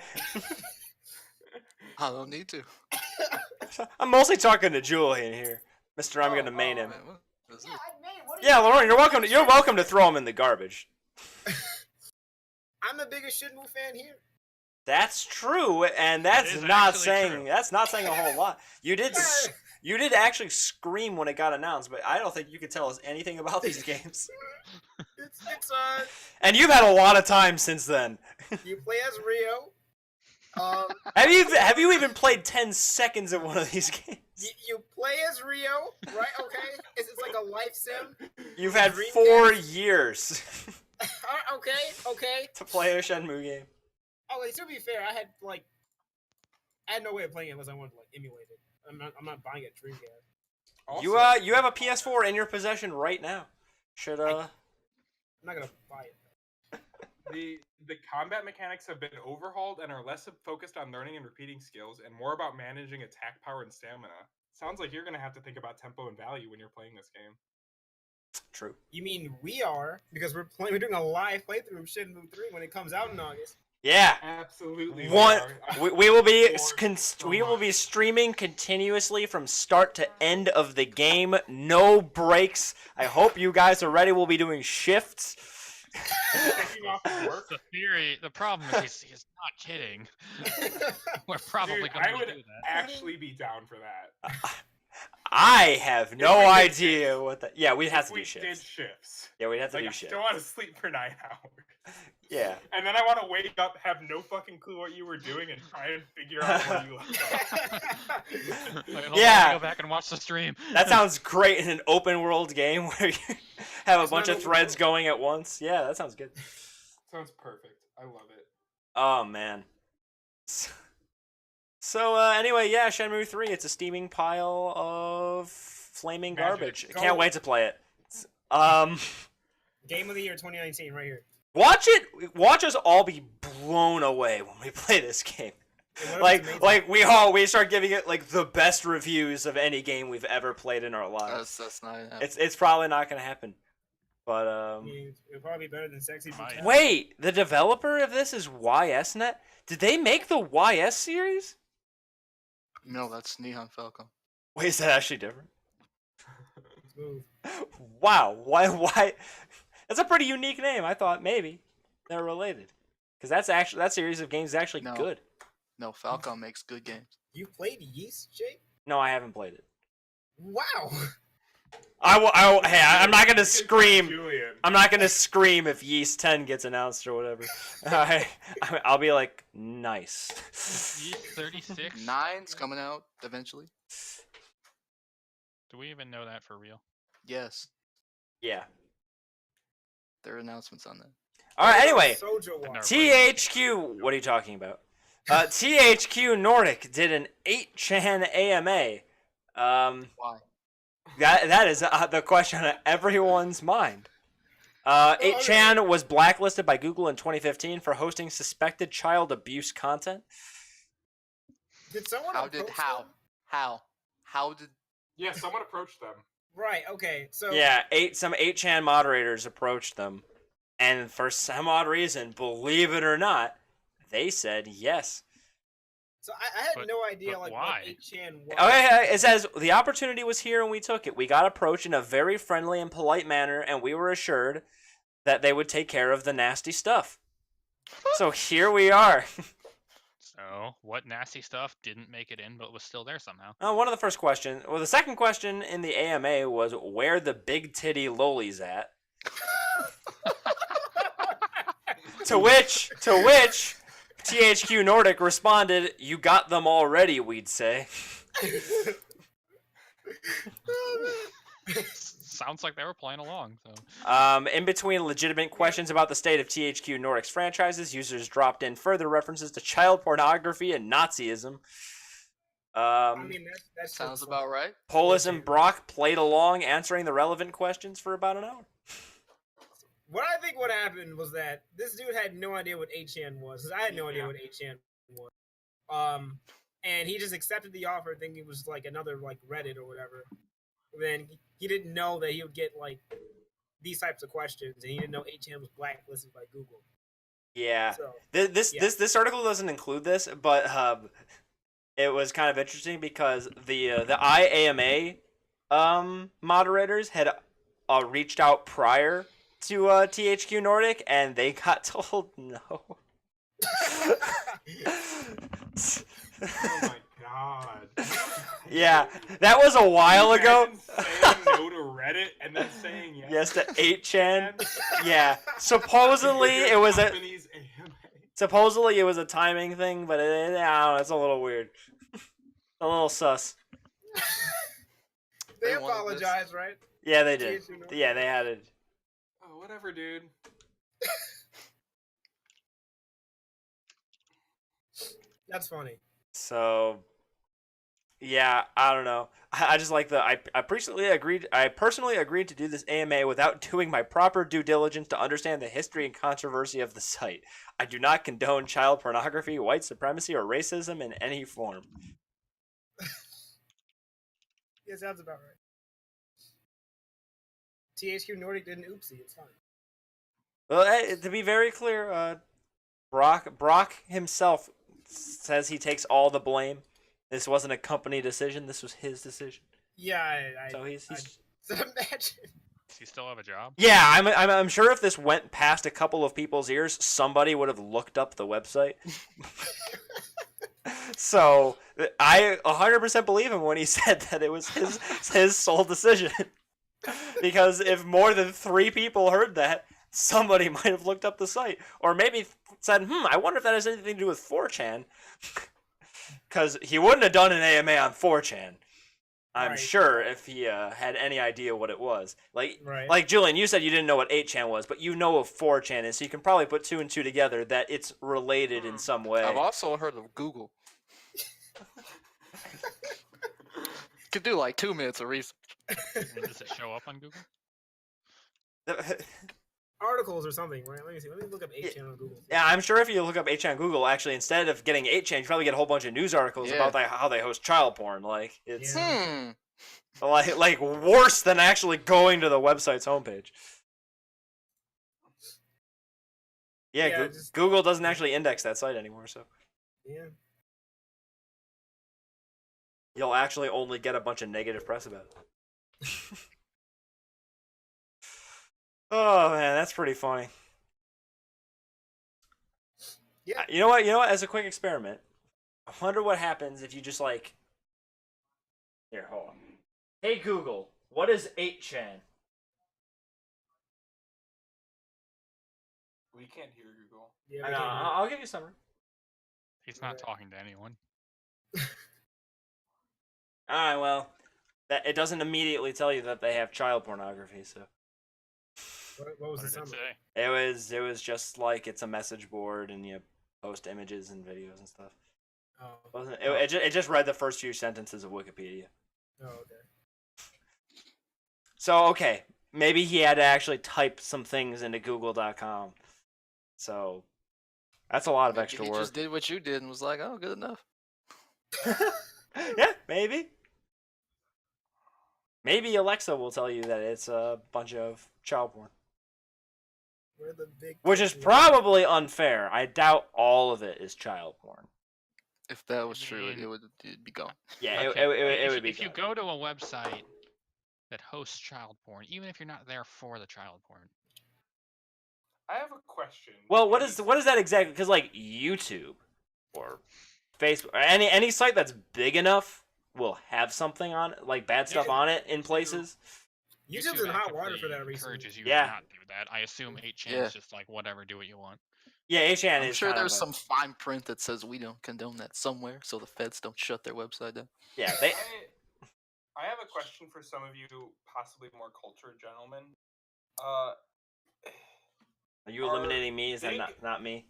I don't need to. I'm mostly talking to Julian here, Mister. I'm gonna main him. Man, what is it? Yeah, Lauren, you're welcome. You're welcome to throw him in the garbage. I'm the biggest Shenmue fan here. That's true, and that's is not actually saying true. that's not saying a whole lot. You did actually scream when it got announced, but I don't think you could tell us anything about these games. It's And you've had a lot of time since then. you play as Rio. Have you even played 10 seconds of one of these games? You play as Rio, right? Okay, it's like a life sim. You've had Dreamcast? 4 years Okay. to play a Shenmue game. Oh, like, to be fair, I had no way of playing it unless I wanted to like emulate it. I'm not buying it at Dreamcast. Also, You have a PS4 in your possession right now. Should I'm not gonna buy it. the combat mechanics have been overhauled and are less focused on learning and repeating skills and more about managing attack power and stamina. Sounds like you're going to have to think about tempo and value when you're playing this game. True. You mean we are because we're doing a live playthrough of Shenmue 3 when it comes out in August. Yeah. Absolutely. We will be streaming continuously from start to end of the game, no breaks. I hope you guys are ready. We'll be doing shifts. Taking off of work. The theory, the problem is he's not kidding. We're probably Dude, going I to would do that. actually be down for that. I have no we did idea what that. Yeah, we'd have If to we do did shifts. shifts. Yeah, we'd have to Like, do I shifts. don't want to sleep for 9 hours. Yeah. And then I want to wake up, have no fucking clue what you were doing, and try and figure out where you left off. Wait, hold on, Yeah. let me go back and watch the stream. That sounds great in an open world game where you have a It's bunch not of open threads world. going at once. Yeah, that sounds good. Sounds perfect. I love it. Oh man. So anyway, yeah, Shenmue 3. It's a steaming pile of flaming Magic. garbage. I Go. can't wait to play it. Game of the year 2019, right here. Watch us all be blown away when we play this game. And what if it's amazing? Like we start giving it like the best reviews of any game we've ever played in our lives. That's not gonna happen. It's probably not gonna happen. But I mean, it'll probably be better than Sexy Might. Brutality. wait, the developer of this is YSNet? Did they make the YS series? No, that's Neon Falcon. Wait, is that actually different? Smooth. Wow, why? That's a pretty unique name. I thought maybe they're related. Because that series of games is actually No. good. No, Falcon makes good games. You played Yeast, Jake? No, I haven't played it. Wow. Hey, I'm not gonna scream. Julian. I'm not gonna scream if Yeast 10 gets announced or whatever. I'll be like, nice. Yeet 36. 9's coming out eventually. Do we even know that for real? Yes, Yeah. there are announcements on that. All right. Anyway, Sojo Never Watch. played THQ. What are you talking about? THQ Nordic did an 8chan AMA. Why? That is the question on everyone's mind. 8chan was blacklisted by Google in 2015 for hosting suspected child abuse content. Did someone How did approach them? how did Yeah, someone approached them. Right, okay. So Yeah, some 8chan moderators approached them, and for some odd reason, believe it or not, they said yes. So I had But- no idea but like why? what 8chan was. Okay, it says the opportunity was here and we took it. We got approached in a very friendly and polite manner, and we were assured that they would take care of the nasty stuff. So here we are. So, what nasty stuff didn't make it in but was still there somehow? One of the first questions, well, the second question in the AMA was where the big titty lolies at. To which THQ Nordic responded, "You got them already, we'd say." Sounds like they were playing along. So, In between legitimate questions about the state of THQ Nordic's franchises, users dropped in further references to child pornography and Nazism. I mean that's sounds just about right? Polis and Brock played along, answering the relevant questions for about an hour. What I think what happened was that this dude had no idea what 8chan was, because I had no idea Yeah. what 8chan was. And he just accepted the offer thinking it was like another like Reddit or whatever. Then he didn't know that he would get like these types of questions, and he didn't know 8chan was blacklisted by Google. Yeah. So This article doesn't include this, but it was kind of interesting because the IAMA moderators had reached out prior to THQ Nordic, and they got told no. Oh my god. Yeah, that was a while ago. Imagine saying no to Reddit and then saying yes. Yes to 8chan. Yeah, supposedly it was a Company's AMA. supposedly it was a timing thing, but I don't know, it's a little weird, a little sus. they They wanted this. apologized, right? Yeah, they did. THQ Nordic? Yeah, they had it. Oh, whatever, dude. That's funny. So, yeah, I don't know. I just like I personally agreed to do this AMA without doing my proper due diligence to understand the history and controversy of the site. I do not condone child pornography, white supremacy, or racism in any form. Yeah, sounds about right. THQ Nordic did an oopsie. It's fine. Well, to be very clear, Brock himself says he takes all the blame. This wasn't a company decision. This was his decision. Yeah, So he's imagine. does he still have a job? yeah. I'm sure if this went past a couple of people's ears, somebody would have looked up the website. So I 100% believe him when he said that it was his sole decision. Because if more than 3 people heard that, somebody might have looked up the site, or maybe said, I wonder if that has anything to do with 4chan. Because he wouldn't have done an AMA on 4chan. I'm Right. sure if he had any idea what it was. Right. Like Julian, you said you didn't know what 8chan was, but you know what 4chan is, so you can probably put 2 and 2 together that it's related in some way. I've also heard of Google. Could do like 2 minutes of research. And does it show up on Google? articles or something, right? Let me see. Let me look up 8chan on Google. Yeah, I'm sure if you look up 8chan on Google, actually, instead of getting 8chan, you probably get a whole bunch of news articles Yeah. about how they host child porn. Like it's Yeah. like worse than actually going to the website's homepage. Yeah, Yeah, just- Google doesn't actually index that site anymore, so Yeah. you'll actually only get a bunch of negative press about it. Oh man, that's pretty funny. Yeah. You know what? As a quick experiment, I wonder what happens if you just like. Here, hold on. Hey Google, what is 8chan? We can't hear Google. Yeah. I we know. can't hear I'll give you a summary. He's not Right. talking to anyone. All right. Well, that it doesn't immediately tell you that they have child pornography. So What was What the did it summary? say? it was just like it's a message board and you post images and videos and stuff. Oh. It just read the first few sentences of Wikipedia. Oh, okay. So okay, maybe he had to actually type some things into Google.com. So that's a lot of Maybe extra he work. just did what you did and was like, oh, good enough. Yeah, maybe. Maybe Alexa will tell you that it's a bunch of child porn. We're the big. Which is company. probably unfair. I doubt all of it is child porn. If that was true, mean- it'd be gone. Yeah, Okay, it would be. if you gone. go to a website that hosts child porn, even if you're not there for the child porn, I have a question. Well, what is that exactly? Because like YouTube or Facebook or any site that's big enough will have something on it, like bad stuff Yeah. on it in places. YouTube's in hot water for actively that recently. encourages you Yeah. to not do that. I assume 8chan Yeah. is just like whatever, do what you want. Yeah, 8chan I'm is sure kind of there's a- some fine print that says we don't condone that somewhere, so the feds don't shut their website down. Yeah, they. I have a question for some of you, possibly more cultured gentlemen. Uh, Are you Are eliminating me? Is that big- not me?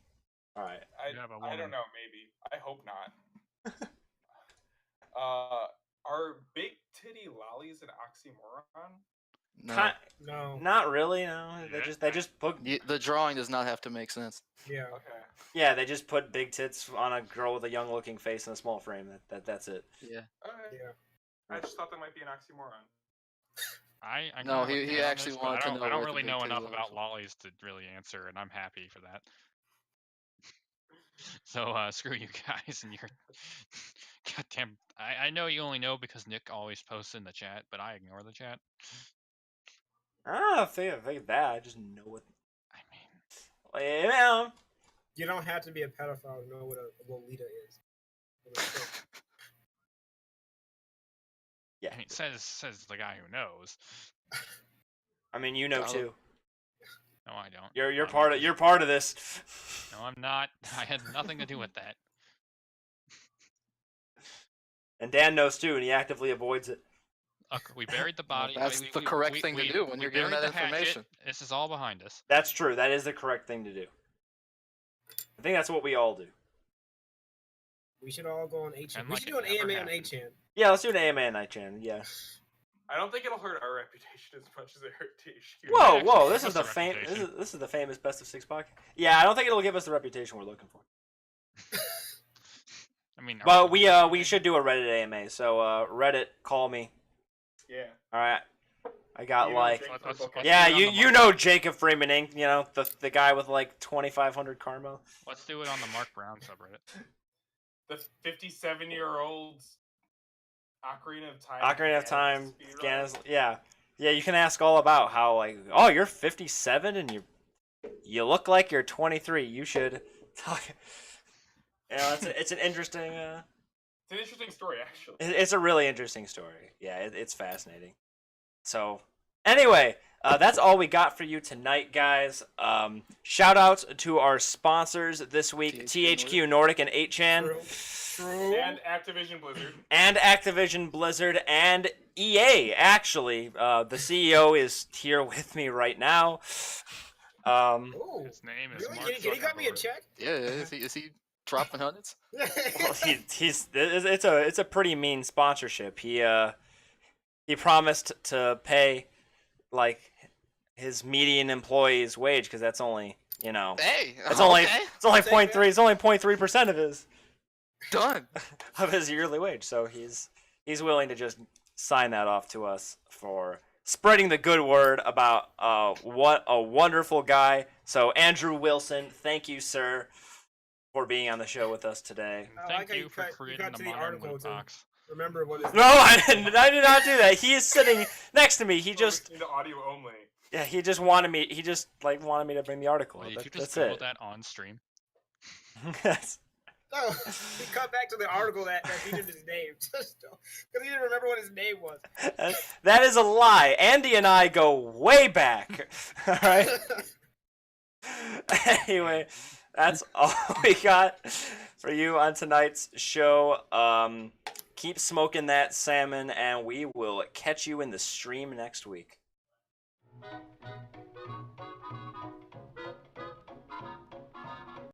All right. You have a I woman. don't know. Maybe. I hope not. Are big titty lollies an oxymoron? No, No. Not really. No, they just put the drawing does not have to make sense. Yeah. Okay. they just put big tits on a girl with a young looking face and a small frame. That's it. Yeah. Okay. Yeah. I just thought that might be an oxymoron. I No, kinda he looked in on actually this, but wanted to know I don't where the really big know titties enough are, about so- lollies to really answer, and I'm happy for that. So screw you guys and your goddamn. I know you only know because Nick always posts in the chat, but I ignore the chat. I don't think that. I just know what. I mean, You know, You don't have to be a pedophile to know what a Lolita is. yeah. I mean, says the guy who knows. I mean, you know Got 'em. too. No, I don't. You're I'm part not- of this. No, I'm not. I had nothing to do with that. And Dan knows too, and he actively avoids it. We buried the body. that's the correct thing to do when we you're given buried that the hatchet. information. This is all behind us. That's true. That is the correct thing to do. I think that's what we all do. We should all go on 8chan. And We like should it do an never AMA on happened. 8chan. Yeah, let's do an AMA night chan. Yeah. I don't think it'll hurt our reputation as much as it hurt THQ. Whoa, actually whoa! give This is us the the fame. reputation. This is the famous best of 6 podcast. Yeah, I don't think it'll give us the reputation we're looking for. I mean, But we should do a Reddit AMA. So Reddit, call me. Yeah. All right. I got You know like. Jake Let's- for let's- book let's- Yeah, do it on the you Mark. know Jacob Freeman Inc. You know the guy with like 2,500 karma. Let's do it on the Mark Brown subreddit. The 57-year-old Ocarina of Time. Ocarina of Ganon Time, speedrun. Ganon, yeah. You can ask all about how like, oh, you're 57 and you look like you're 23. You should talk. You know, it's an interesting. It's an interesting story, actually. It's a really interesting story. Yeah, it's fascinating. So, anyway, that's all we got for you tonight, guys. Shout outs to our sponsors this week: THQ Nordic and 8chan. And Activision Blizzard. And Activision Blizzard and EA. Actually, the CEO is here with me right now. Oh, His name is really? Mark Can he got me a Zuckerberg. check? Yeah, is he dropping hundreds? Well, it's a pretty mean sponsorship. He promised to pay like his median employee's wage because that's only Hey, it's okay. only Take 0.3. that. It's only 0.3% Done. of his yearly wage. So he's willing to just sign that off to us for spreading the good word about what a wonderful guy. So Andrew Wilson, thank you, sir, for being on the show with us today. I Thank like how you for cut creating to the the modern article loot to box. remember what is. No, I did not do that. He is sitting next to me. He just into audio only. he just wanted me. He just wanted me to bring the article. Wait, That- did you just that's Google it. that on stream? Yes. Oh, he cut back to the article that featured his name just because he didn't remember what his name was. That is a lie. Andy and I go way back. All right. Anyway, that's all we got for you on tonight's show. Keep smoking that salmon, and we will catch you in the stream next week.